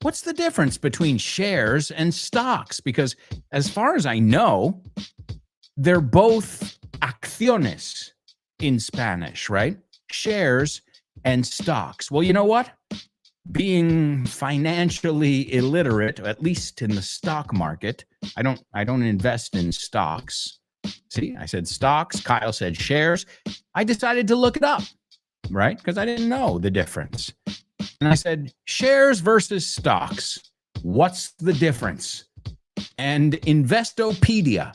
[SPEAKER 1] What's the difference between shares and stocks? Because as far as I know, they're both acciones in Spanish, right? Shares and stocks. Well, you know what? Being financially illiterate, at least in the stock market, I don't invest in stocks. See, I said stocks. Kyle said shares. I decided to look it up, right? Because I didn't know the difference. And I said, shares versus stocks. What's the difference? And Investopedia,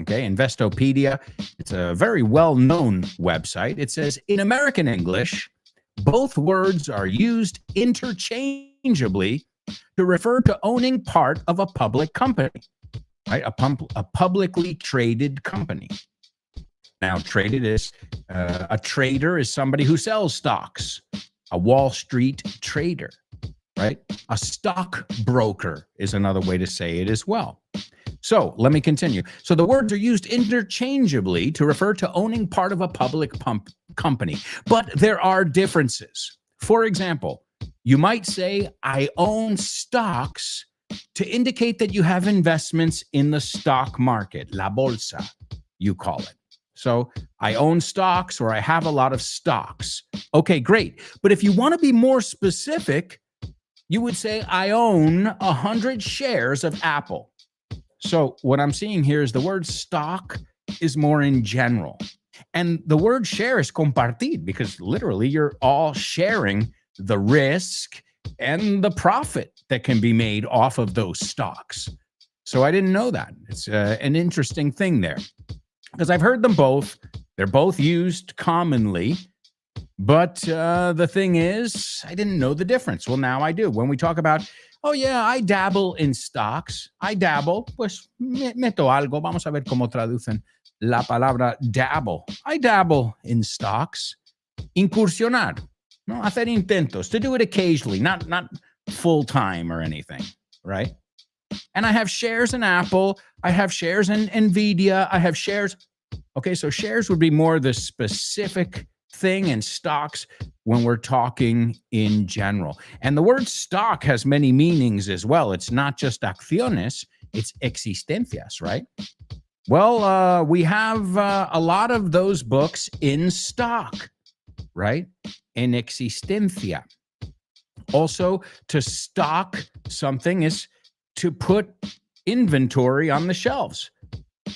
[SPEAKER 1] okay, Investopedia, it's a very well-known website. It says, in American English, both words are used interchangeably to refer to owning part of a public company. Right, a publicly traded company. Now, traded is a trader is somebody who sells stocks. A Wall Street trader, right? A stockbroker is another way to say it as well. So let me continue. So the words are used interchangeably to refer to owning part of a public company, but there are differences. For example, you might say, I own stocks, to indicate that you have investments in the stock market, la bolsa, you call it. So I own stocks, or I have a lot of stocks. Okay, great. But if you want to be more specific, you would say, I own 100 shares of Apple. So what I'm seeing here is the word stock is more in general. And the word share is compartir, because literally you're all sharing the risk and the profit that can be made off of those stocks. So I didn't know that. It's an interesting thing there, because I've heard them both. They're both used commonly, but the thing is, I didn't know the difference. Well, now I do. When we talk about, oh yeah, I dabble in stocks. I dabble, pues meto algo. Vamos a ver cómo traducen la palabra dabble. I dabble in stocks. Incursionar. No, hacer intentos, to do it occasionally, not full-time or anything, right? And I have shares in Apple. I have shares in Nvidia. I have shares. Okay, so shares would be more the specific thing, and stocks when we're talking in general. And the word stock has many meanings as well. It's not just acciones, it's existencias, right? Well, we have a lot of those books in stock, right? En existencia. Also, to stock something is to put inventory on the shelves,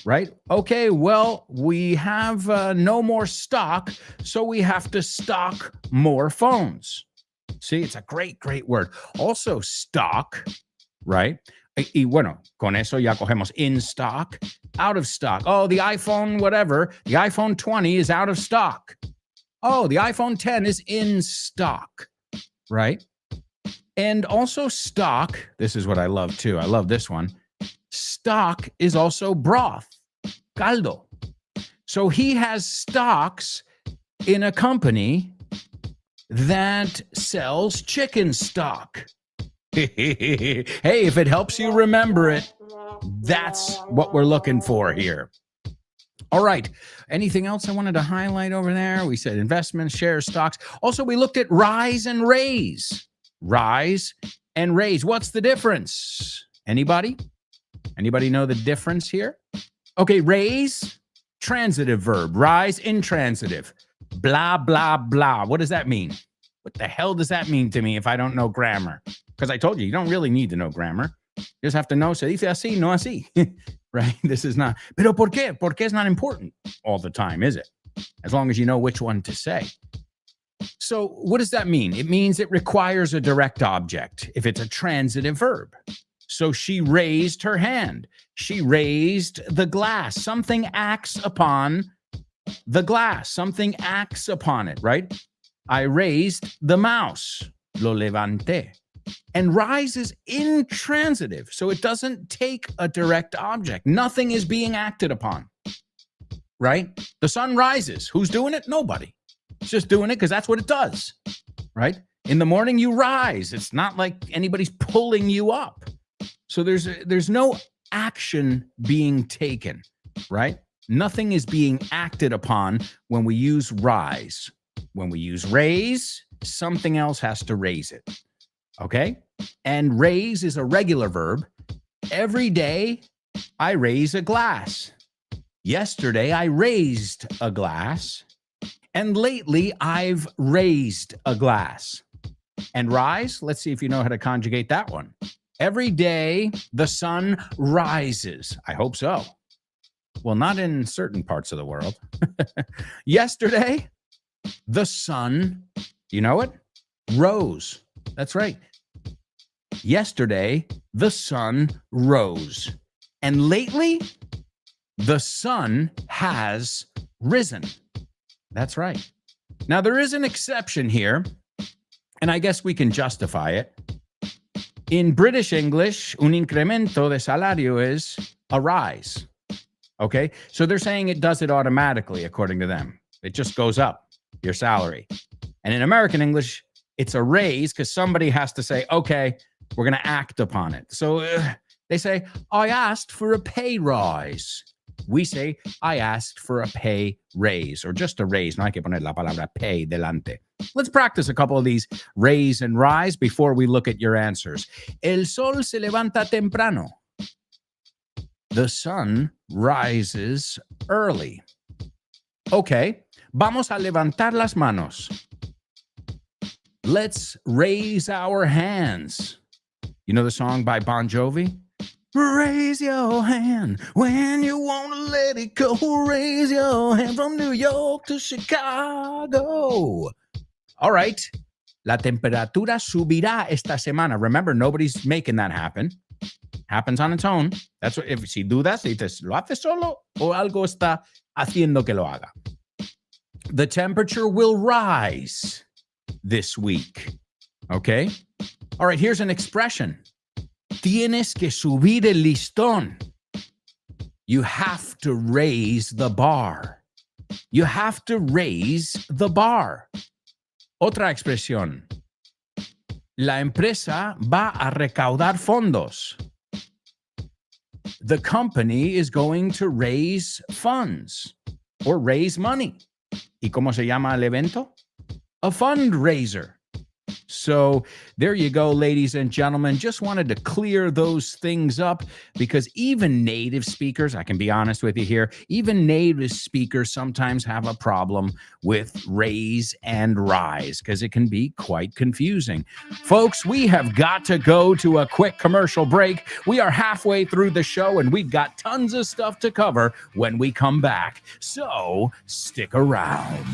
[SPEAKER 1] right? Okay, well, we have no more stock, so we have to stock more phones. See, it's a great, great word. Also, stock, right? Y bueno, con eso ya cogemos in stock, out of stock. Oh, the iPhone, whatever, the iPhone 20 is out of stock. Oh, the iPhone 10 is in stock, right? And also stock. This is what I love too. I love this one. Stock is also broth, caldo. So he has stocks in a company that sells chicken stock. Hey, if it helps you remember it, that's what we're looking for here. All right. Anything else I wanted to highlight over there? We said investments, shares, stocks. Also, we looked at rise and raise. Rise and raise. What's the difference? Anybody? Anybody know the difference here? Okay, raise, transitive verb. Rise, intransitive. Blah, blah, blah. What does that mean? What the hell does that mean to me if I don't know grammar? Because I told you, you don't really need to know grammar. You just have to know, se dice así, no así. Right? This is not. Pero por qué? Porque is not important all the time, is it? As long as you know which one to say. So what does that mean? It means it requires a direct object if it's a transitive verb. So she raised her hand. She raised the glass. Something acts upon the glass. Something acts upon it, right? I raised the mouse. Lo levanté. And rise is intransitive. So it doesn't take a direct object. Nothing is being acted upon, right? The sun rises. Who's doing it? Nobody. It's just doing it because that's what it does, right? In the morning, you rise. It's not like anybody's pulling you up. So there's no action being taken, right? Nothing is being acted upon when we use rise. When we use raise, something else has to raise it, okay? And raise is a regular verb. Every day, I raise a glass. Yesterday, I raised a glass. And lately, I've raised a glass. And rise, let's see if you know how to conjugate that one. Every day, the sun rises. I hope so. Well, not in certain parts of the world. Yesterday, the sun, you know it? Rose. That's right. Yesterday, the sun rose. And lately, the sun has risen. That's right. Now, there is an exception here, and I guess we can justify it. In British English, un incremento de salario is a rise. Okay? So they're saying it does it automatically, according to them. It just goes up, your salary. And in American English, it's a raise because somebody has to say, okay, we're going to act upon it. So they say, I asked for a pay rise. We say, I asked for a pay raise, or just a raise. No hay que poner la palabra pay delante. Let's practice a couple of these raise and rise before we look at your answers. El sol se levanta temprano. The sun rises early. Okay, vamos a levantar las manos. Let's raise our hands. You know the song by Bon Jovi? Raise your hand when you want to let it go. Raise your hand from New York to Chicago. All right. La temperatura subirá esta semana. Remember, nobody's making that happen. Happens on its own. That's what, if si dudas, dices, ¿lo hace solo o algo está haciendo que lo haga? The temperature will rise this week. Okay? All right, here's an expression. Tienes que subir el listón. You have to raise the bar. You have to raise the bar. Otra expresión. La empresa va a recaudar fondos. The company is going to raise funds or raise money. ¿Y cómo se llama el evento? A fundraiser. So there you go, ladies and gentlemen. Just wanted to clear those things up because even native speakers, I can be honest with you here, even native speakers sometimes have a problem with raise and rise because it can be quite confusing. Folks, we have got to go to a quick commercial break. We are halfway through the show and we've got tons of stuff to cover when we come back. So stick around.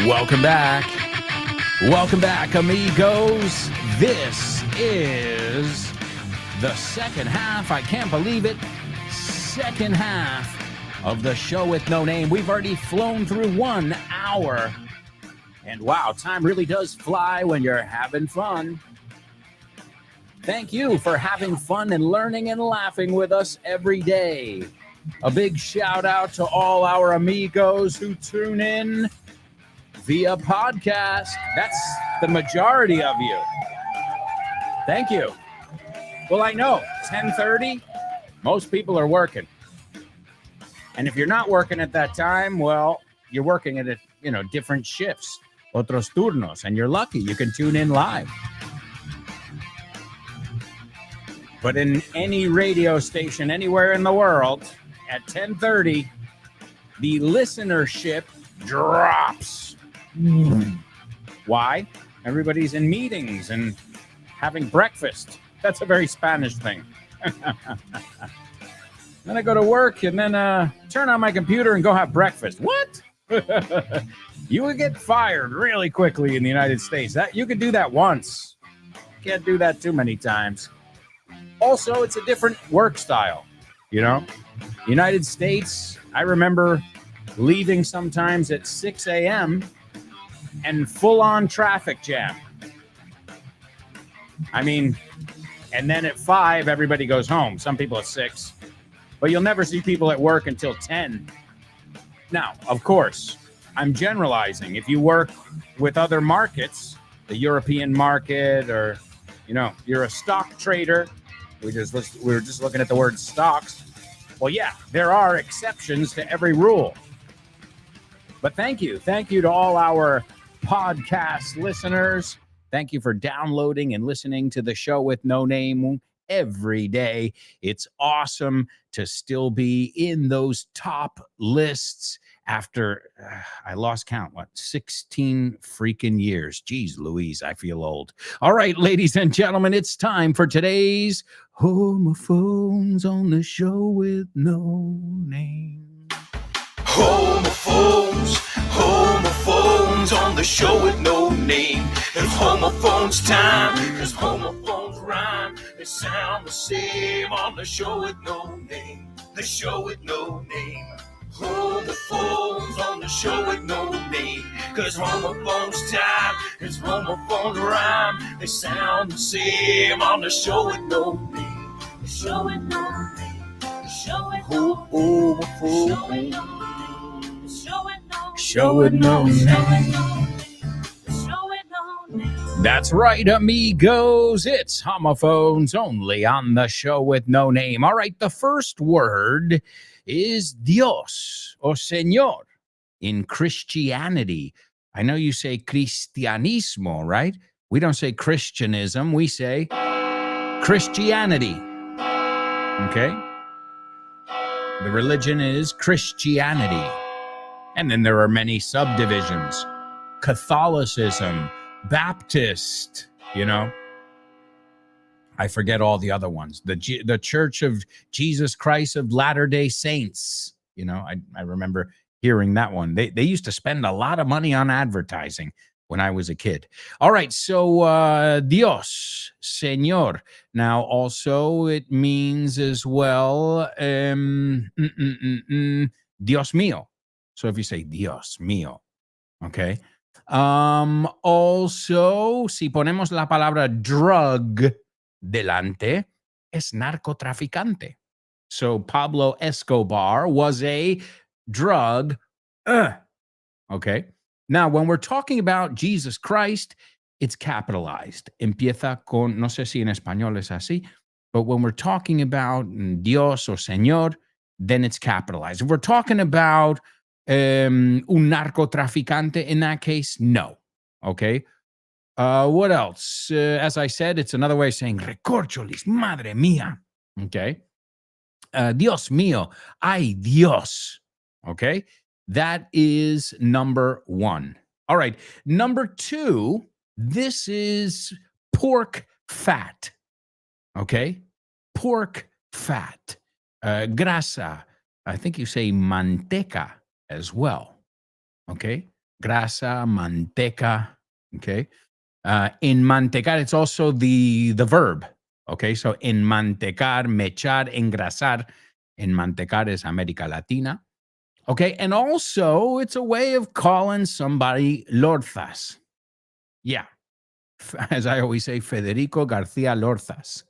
[SPEAKER 1] Welcome back. Welcome back, amigos. This is the second half. I can't believe it. Second half of the show with no name. We've already flown through 1 hour. And wow, time really does fly when you're having fun. Thank you for having fun and learning and laughing with us every day. A big shout out to all our amigos who tune in via podcast. That's the majority of you. Thank you. Well, I know, 10:30, most people are working. And if you're not working at that time, well, you're working at different shifts, otros turnos, and you're lucky you can tune in live. But in any radio station anywhere in the world, at 10:30, the listenership drops. Why? Everybody's in meetings and having breakfast. That's a very Spanish thing. Then I go to work and then turn on my computer and go have breakfast. What? You would get fired really quickly in the United States. You could do that once. Can't do that too many times. Also, it's a different work style, United States, I remember leaving sometimes at 6 a.m. and full-on traffic jam. And then at 5, everybody goes home. Some people at 6. But you'll never see people at work until 10. Now, of course, I'm generalizing. If you work with other markets, the European market, or, you're a stock trader, we were just looking at the word stocks. Well, yeah, there are exceptions to every rule. But thank you. Thank you to all our podcast listeners. Thank you for downloading and listening to the show with no name every day. It's awesome to still be in those top lists after I lost count, 16 freaking years. Jeez Louise, I feel old. All right, ladies and gentlemen, it's time for today's Homophones on the Show with No Name.
[SPEAKER 7] Homophones on the show with no name. It's homophones time, cause homophones rhyme. They sound the same on the show with no name. The show with no name. Homophones on the show with no name. Cause homophones time, cause homophones rhyme. They sound the same on the show with no name. The show with no name. The show with no name.
[SPEAKER 1] Show with no name. That's right, amigos. It's homophones only on the show with no name. All right, the first word is Dios or Señor in Christianity. I know you say Cristianismo, right? We don't say Christianism. We say Christianity. Okay? The religion is Christianity. And then there are many subdivisions. Catholicism, Baptist, I forget all the other ones. The Church of Jesus Christ of Latter-day Saints. I remember hearing that one. They used to spend a lot of money on advertising when I was a kid. All right, so Dios, Señor. Now, also, it means as well, Dios mío. So if you say Dios mío, okay. Also, si ponemos la palabra drug delante, es narcotraficante. So Pablo Escobar was a drug. Okay. Now, when we're talking about Jesus Christ, it's capitalized. Empieza con, no sé si en español es así, but when we're talking about Dios or Señor, then it's capitalized. If we're talking about un narcotraficante, in that case, no. Okay. What else? As I said, it's another way of saying recorcholis, madre mía. Okay. Dios mío, ay Dios. Okay. That is number one. All right. Number two, this is pork fat. Okay. Pork fat. Grasa. I think you say manteca as well. Okay. grasa, manteca. Okay. In mantecar, it's also the verb. Okay. So enmantecar, mechar, engrasar. Enmantecar is America Latina. Okay. And also, it's a way of calling somebody Lorzas. Yeah. As I always say, Federico García Lorzas.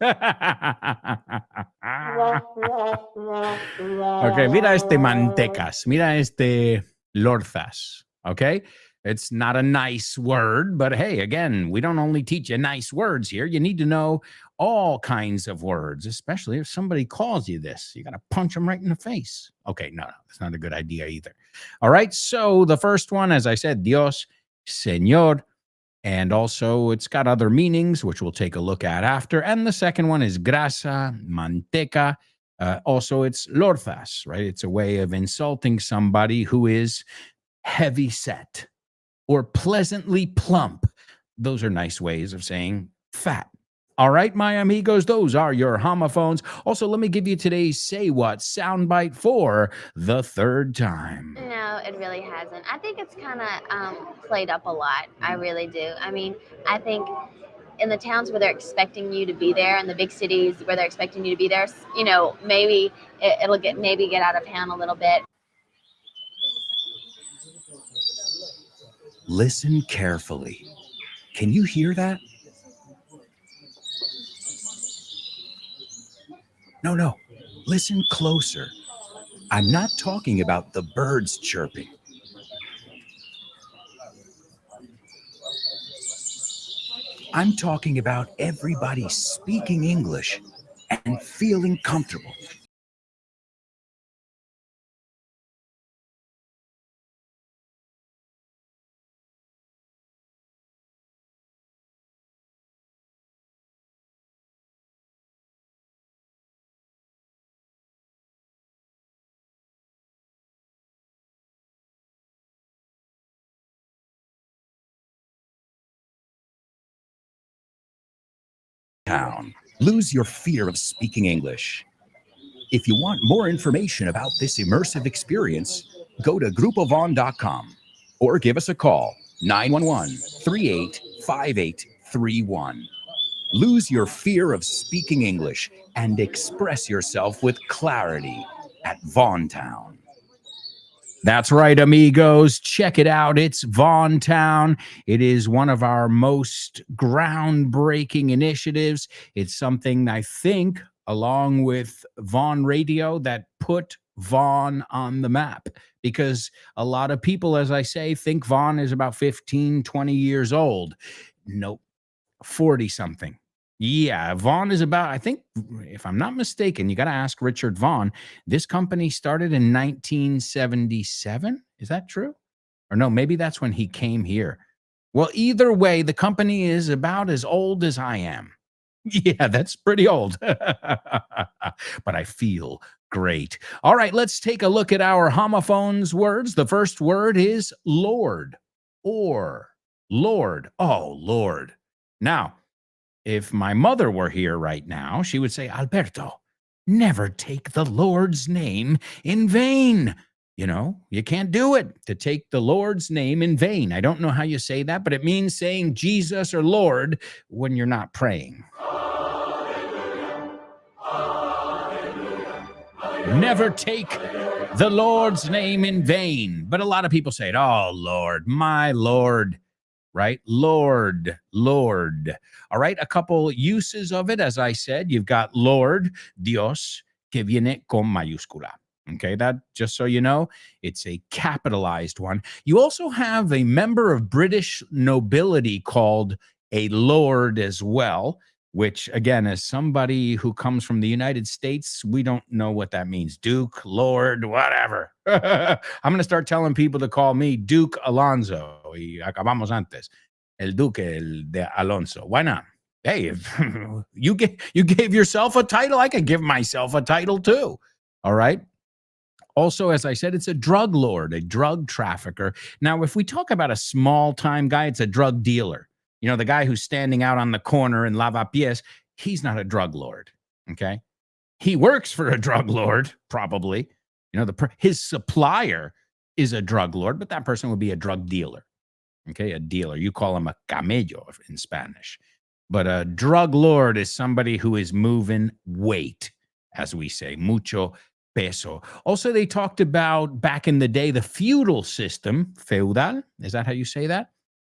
[SPEAKER 1] Okay, mira este mantecas, mira este Lorzas. Okay, it's not a nice word, but hey, again, we don't only teach you nice words here. You need to know all kinds of words, especially if somebody calls you this. You got to punch them right in the face. Okay, no, that's not a good idea either. All right, so the first one, as I said, Dios, Señor. And also, it's got other meanings, which we'll take a look at after. And the second one is grasa, manteca. Also, it's lorzas, right? It's a way of insulting somebody who is heavy set or pleasantly plump. Those are nice ways of saying fat. All right, my amigos, those are your homophones. Also, let me give you today's Say What soundbite for the third time.
[SPEAKER 4] No, it really hasn't. I think it's kind of played up a lot. I really do. I mean, I think in the towns where they're expecting you to be there, and the big cities where they're expecting you to be there, maybe it'll get out of hand a little bit.
[SPEAKER 1] Listen carefully. Can you hear that? No. Listen closer. I'm not talking about the birds chirping. I'm talking about everybody speaking English and feeling comfortable. Town. Lose your fear of speaking English. If you want more information about this immersive experience, go to groupovon.com or give us a call, 911-385831. Lose your fear of speaking English and express yourself with clarity at Vaughntown. That's right, amigos. Check it out. It's Vaughntown. It is one of our most groundbreaking initiatives. It's something I think, along with Vaughan Radio, that put Vaughan on the map, because a lot of people, as I say, think Vaughan is about 15, 20 years old. Nope, 40 something. Yeah, Vaughan is about, I think, if I'm not mistaken, you got to ask Richard Vaughan. This company started in 1977. Is that true? Or no, maybe that's when he came here. Well, either way, the company is about as old as I am. Yeah, that's pretty old. But I feel great. All right, let's take a look at our homophones words. The first word is Lord or Lord. Oh, Lord. Now, if my mother were here right now, she would say, Alberto, never take the Lord's name in vain. You know, you can't do it, to take the Lord's name in vain. I don't know how you say that, but it means saying Jesus or Lord when you're not praying. Never take the Lord's name in vain. But a lot of people say it, oh, Lord, my Lord. Right? Lord. All right. A couple uses of it. As I said, you've got Lord, Dios, que viene con mayúscula. Okay. That, just so you know, it's a capitalized one. You also have a member of British nobility called a lord as well, which again, as somebody who comes from the United States, we don't know what that means. Duke, Lord, whatever. I'm going to start telling people to call me Duke Alonso. Y acabamos antes. El Duque de Alonso. Why not? Hey, if you gave yourself a title, I could give myself a title too. All right. Also, as I said, it's a drug lord, a drug trafficker. Now, if we talk about a small-time guy, it's a drug dealer. You know, the guy who's standing out on the corner in Lavapiés, he's not a drug lord, okay? He works for a drug lord, probably. You know, his supplier is a drug lord, but that person would be a drug dealer. Okay, a dealer. You call him a camello in Spanish. But a drug lord is somebody who is moving weight, as we say, mucho peso. Also, they talked about back in the day the feudal system, feudal. Is that how you say that?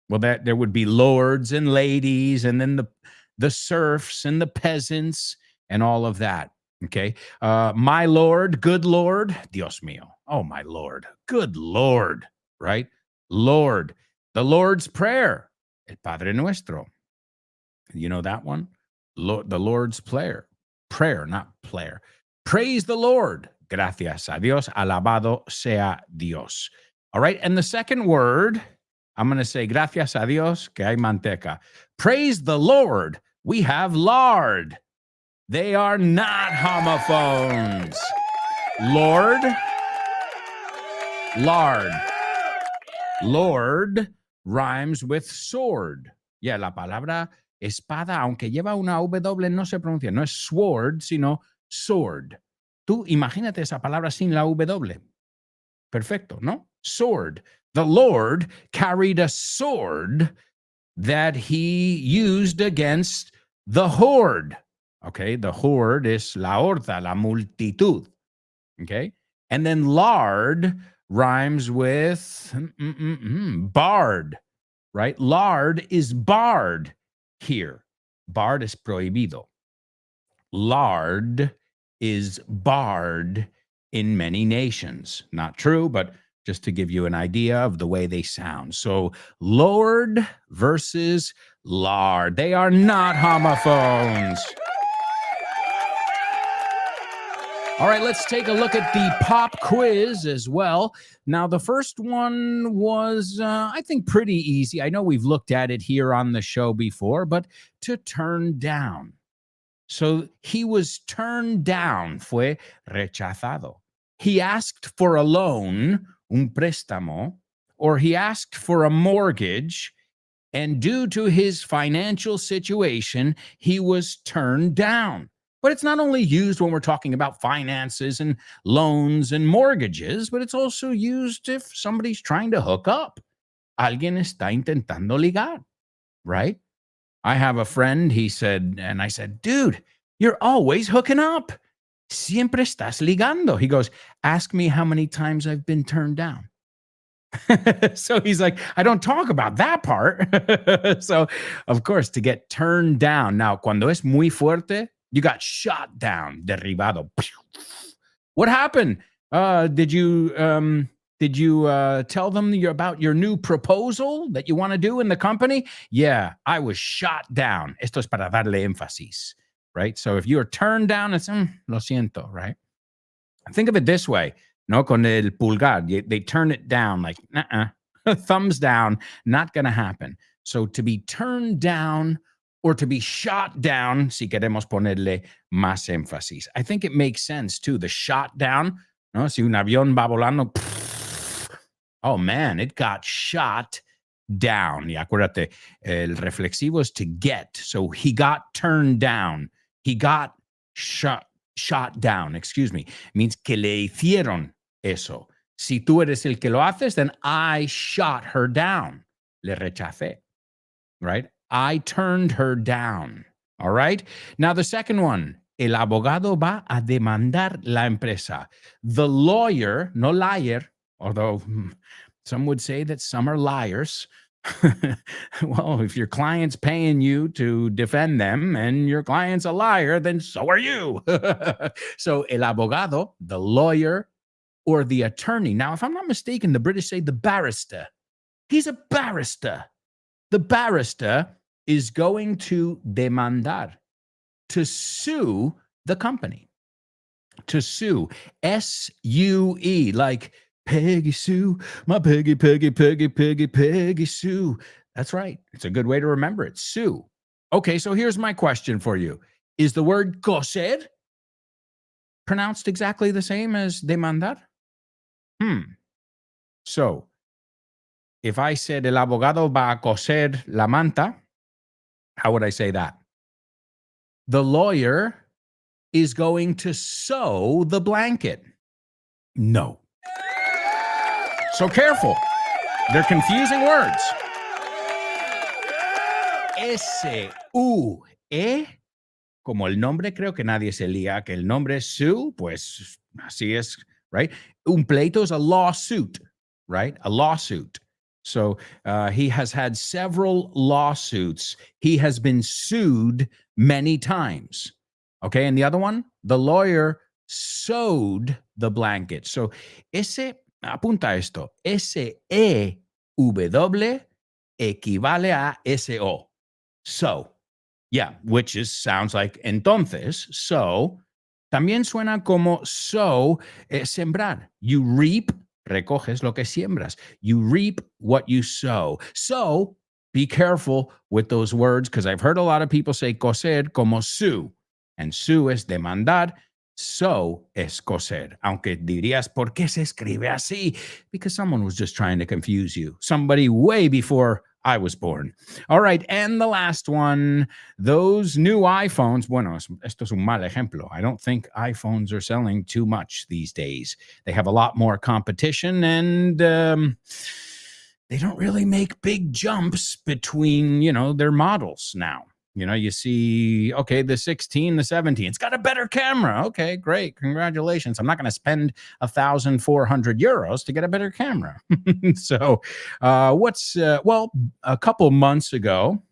[SPEAKER 1] Well, that there would be lords and ladies, and then the serfs and the peasants and all of that. Okay, my lord, good lord, Dios mío. Oh, my lord, good lord, right? Lord, the Lord's Prayer, el Padre Nuestro. You know that one? The Lord's prayer, not player. Praise the Lord. Gracias a Dios. Alabado sea Dios. All right. And the second word, I'm going to say, gracias a Dios que hay manteca. Praise the Lord. We have lard. They are not homophones. Lord, lard. Lord rhymes with sword. Yeah, la palabra espada, aunque lleva una W, no se pronuncia. No es sword, sino sword. Tú imagínate esa palabra sin la W. Perfecto, ¿no? Sword. The Lord carried a sword that he used against the horde. Okay, the horde is la horda, la multitud. Okay, and then lard rhymes with barred, right? Lard is barred here. Barred is prohibido. Lard is barred in many nations. Not true, but just to give you an idea of the way they sound. So Lord versus lard. They are not homophones. All right, let's take a look at the pop quiz as well. Now, the first one was, I think, pretty easy. I know we've looked at it here on the show before, but to turn down. So he was turned down, fue rechazado. He asked for a loan, un préstamo, or he asked for a mortgage, and due to his financial situation, he was turned down. But it's not only used when we're talking about finances and loans and mortgages, but it's also used if somebody's trying to hook up. Alguien está intentando ligar, right? I have a friend, he said, and I said, dude, you're always hooking up. Siempre estás ligando. He goes, ask me how many times I've been turned down. So he's like, I don't talk about that part. So, of course, to get turned down. Now, cuando es muy fuerte, you got shot down, derribado. What happened? Did you tell them about your new proposal that you want to do in the company? Yeah, I was shot down. Esto es para darle énfasis, right? So if you're turned down, it's lo siento, right? Think of it this way, no, con el pulgar, they turn it down like, thumbs down, not going to happen. So to be turned down or to be shot down, si queremos ponerle más énfasis. I think it makes sense too. The shot down, no, si un avión va volando, oh man, it got shot down. Y acuérdate, el reflexivo is to get. So he got turned down. He got shot down, excuse me. Means que le hicieron eso. Si tú eres el que lo haces, then I shot her down. Le rechacé, right? I turned her down. All right. Now, the second one, el abogado va a demandar la empresa. The lawyer, no liar, although some would say that some are liars. Well, if your client's paying you to defend them and your client's a liar, then so are you. So el abogado, the lawyer, or the attorney. Now, if I'm not mistaken, the British say the barrister. He's a barrister. The barrister is going to demandar, to sue the company. To sue. S-U-E, like Peggy Sue, my Peggy, Peggy, Peggy, Peggy, Peggy Sue. That's right. It's a good way to remember it. Sue. Okay, so here's my question for you. Is the word coser pronounced exactly the same as demandar? So, if I said el abogado va a coser la manta, how would I say that? The lawyer is going to sew the blanket. No. So careful. They're confusing words. S-U-E, como el nombre, creo que nadie se lía, que el nombre es Sue, pues así es, right? Un pleito is a lawsuit, right? A lawsuit. So he has had several lawsuits. He has been sued many times. Okay, and the other one, the lawyer sewed the blanket. So apunta esto, S-E-W equivale a S-O. So, yeah, which sounds like entonces. So, también suena como sow, sembrar. You reap, recoges lo que siembras. You reap what you sow. So, be careful with those words because I've heard a lot of people say coser como sue. And sue es demandar. So es coser. Aunque dirías, ¿por qué se escribe así? Because someone was just trying to confuse you. Somebody way before I was born. All right, and the last one, those new iPhones. Bueno, esto es un mal ejemplo. I don't think iPhones are selling too much these days. They have a lot more competition and they don't really make big jumps between, their models now. You see, okay, the 16, the 17, it's got a better camera. Okay, great. Congratulations. I'm not going to spend 1,400 euros to get a better camera. So well, a couple months ago,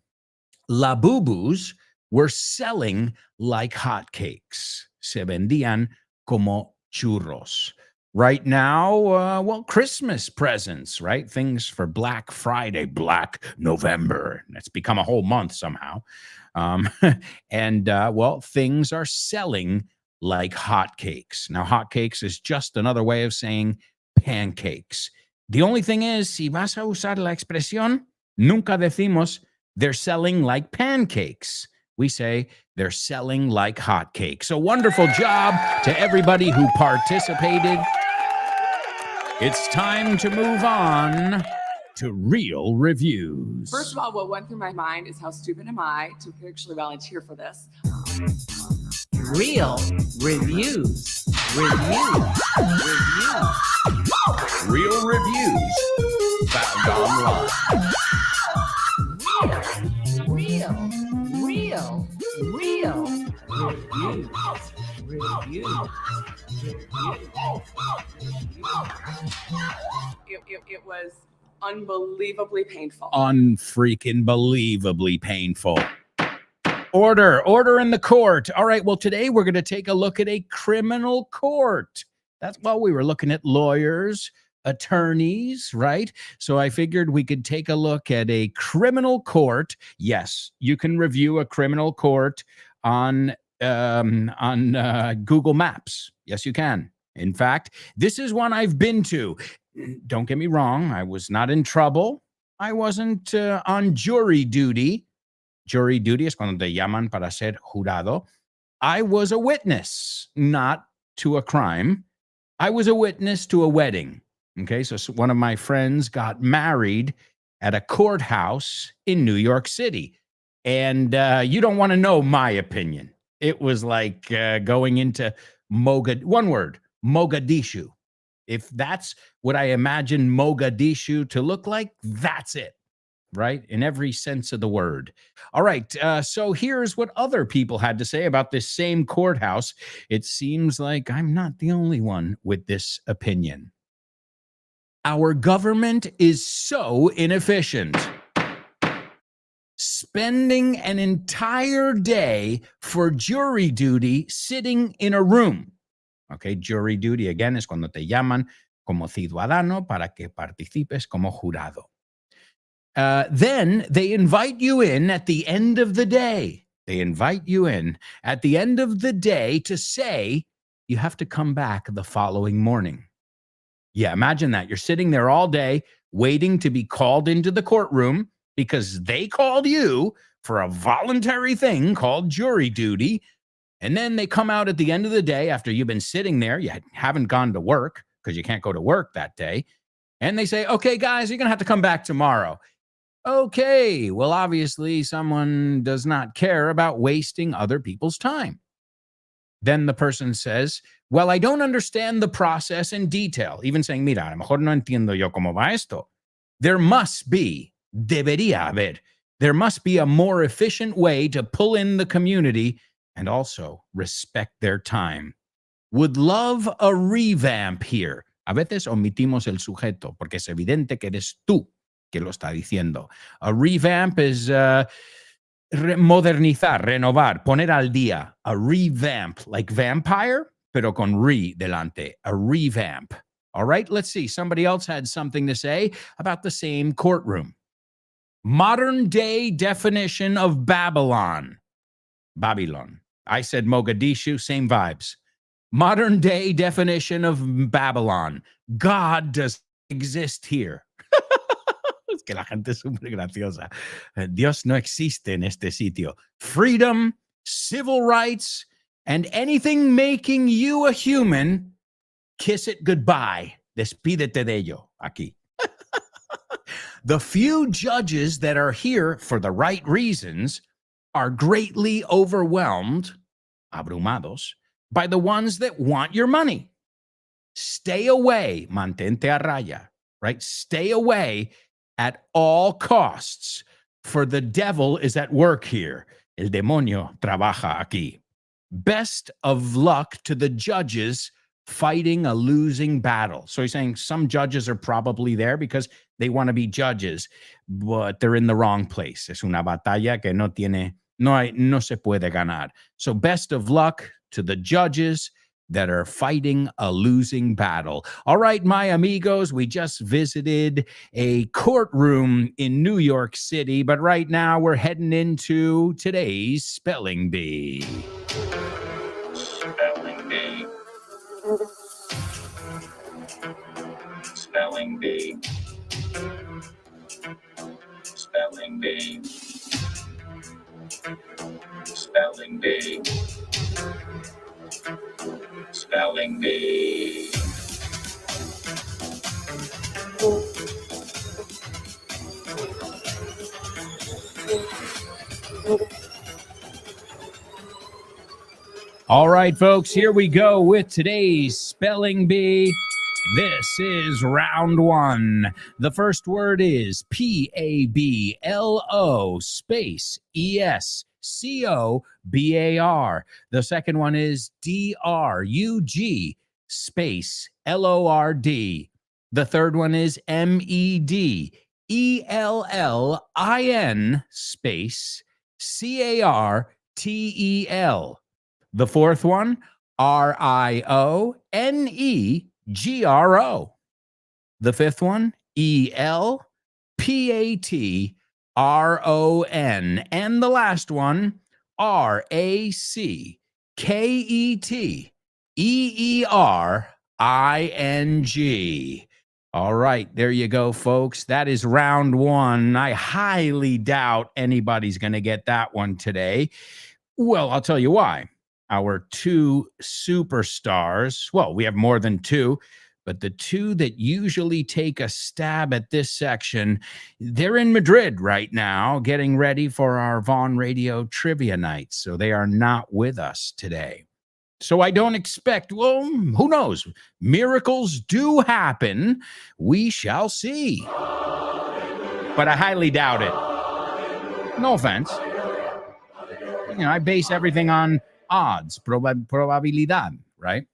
[SPEAKER 1] Labubus were selling like hotcakes. Se vendían como churros. Right now, well, Christmas presents, right? Things for Black Friday, Black November. It's become a whole month somehow. And well, things are selling like hotcakes. Now, hotcakes is just another way of saying pancakes. The only thing is, si vas a usar la expresión, nunca decimos they're selling like pancakes. We say they're selling like hotcakes. So wonderful job to everybody who participated. It's time to move on to real reviews.
[SPEAKER 8] First of all, what went through my mind is how stupid am I to actually volunteer for this?
[SPEAKER 3] Real reviews.
[SPEAKER 1] Real reviews found online.
[SPEAKER 3] Real reviews.
[SPEAKER 8] It was unbelievably painful.
[SPEAKER 1] Unfreaking believably painful. Order in the court. All right, well, today we're going to take a look at a criminal court. That's why we were looking at lawyers, attorneys, right? So I figured we could take a look at a criminal court. Yes, you can review a criminal court on Google Maps. Yes, you can. In fact, this is one I've been to. Don't get me wrong. I was not in trouble. I wasn't on jury duty. Jury duty es cuando te llaman para ser jurado. I was a witness, not to a crime. I was a witness to a wedding. Okay, so one of my friends got married at a courthouse in New York City. And you don't want to know my opinion. It was like going into Mogadishu. If that's what I imagine Mogadishu to look like, that's it, right? In every sense of the word. All right, so here's what other people had to say about this same courthouse. It seems like I'm not the only one with this opinion. Our government is so inefficient. Spending an entire day for jury duty sitting in a room. Okay, jury duty, again, es cuando te llaman como ciudadano para que participes como jurado. Then they invite you in at the end of the day. They invite you in at the end of the day to say you have to come back the following morning. Yeah, imagine that. You're sitting there all day waiting to be called into the courtroom because they called you for a voluntary thing called jury duty. And then they come out at the end of the day after you've been sitting there. You haven't gone to work because you can't go to work that day. And they say, okay, guys, you're going to have to come back tomorrow. Okay, well, obviously someone does not care about wasting other people's time. Then the person says, well, I don't understand the process in detail. Even saying, mira, a lo mejor no entiendo yo cómo va esto. There must be, debería haber, there must be a more efficient way to pull in the community and also respect their time. Would love a revamp here. A veces omitimos el sujeto porque es evidente que eres tú que lo está diciendo. A revamp is modernizar, renovar, poner al día. A revamp, like vampire, pero con re delante. A revamp. All right, let's see. Somebody else had something to say about the same courtroom. Modern day definition of Babylon. Babylon. I said Mogadishu, same vibes. Modern day definition of Babylon. God does exist here. Es que la gente es súper graciosa. Dios no existe en este sitio. Freedom, civil rights, and anything making you a human, kiss it goodbye. Despídete de ello aquí. The few judges that are here for the right reasons are greatly overwhelmed, abrumados, by the ones that want your money. Stay away, mantente a raya, right? Stay away at all costs, for the devil is at work here. El demonio trabaja aquí. Best of luck to the judges fighting a losing battle. So he's saying some judges are probably there because they want to be judges, but they're in the wrong place. Es una batalla que no se puede ganar. So best of luck to the judges that are fighting a losing battle. All right, my amigos, we just visited a courtroom in New York City, but right now we're heading into today's Spelling Bee.
[SPEAKER 2] Spelling Bee. Spelling Bee. Spelling Bee. Spelling Bee. Spelling Bee.
[SPEAKER 1] All right, folks, here we go with today's Spelling Bee. This is round one. The first word is Pablo space ESCOBAR. The second one is DRUG space LORD. The third one is MEDELLIN space CARTEL. The fourth one, RIONEGRO. The fifth one, ELPATRON. And the last one, RACKETERING. All right, there you go, folks. That is round one. I highly doubt anybody's going to get that one today. Well, I'll tell you why. Our two superstars, well, we have more than two, but the two that usually take a stab at this section, they're in Madrid right now getting ready for our Vaughn Radio Trivia Night. So they are not with us today. So I don't expect, well, who knows? Miracles do happen. We shall see. But I highly doubt it. No offense. You know, I base everything on odds, probabilidad, right?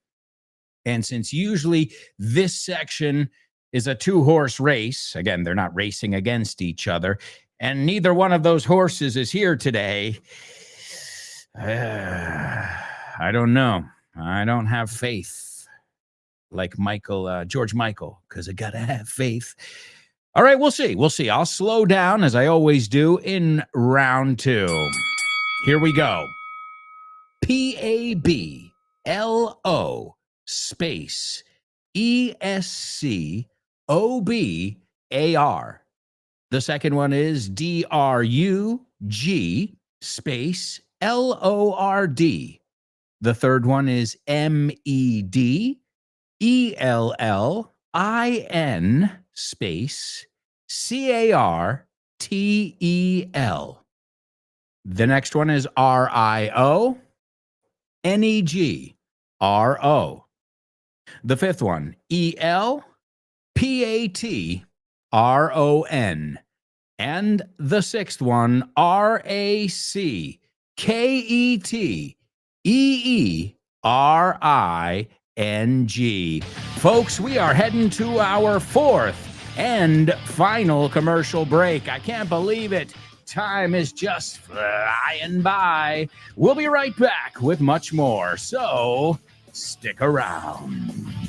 [SPEAKER 1] And since usually this section is a two-horse race, again, they're not racing against each other, and neither one of those horses is here today, I don't know. I don't have faith like George Michael, because I gotta have faith. All right, we'll see. We'll see. I'll slow down as I always do in round two. Here we go. PABLO space ESCOBAR. The second one is DRUG space LORD. The third one is MEDELLIN space CARTEL. The next one is RIO Negro. The fifth one, Elpatron. And the sixth one, Racketeering. Folks, we are heading to our fourth and final commercial break. I can't believe it. Time is just flying by. We'll be right back with much more, so stick around.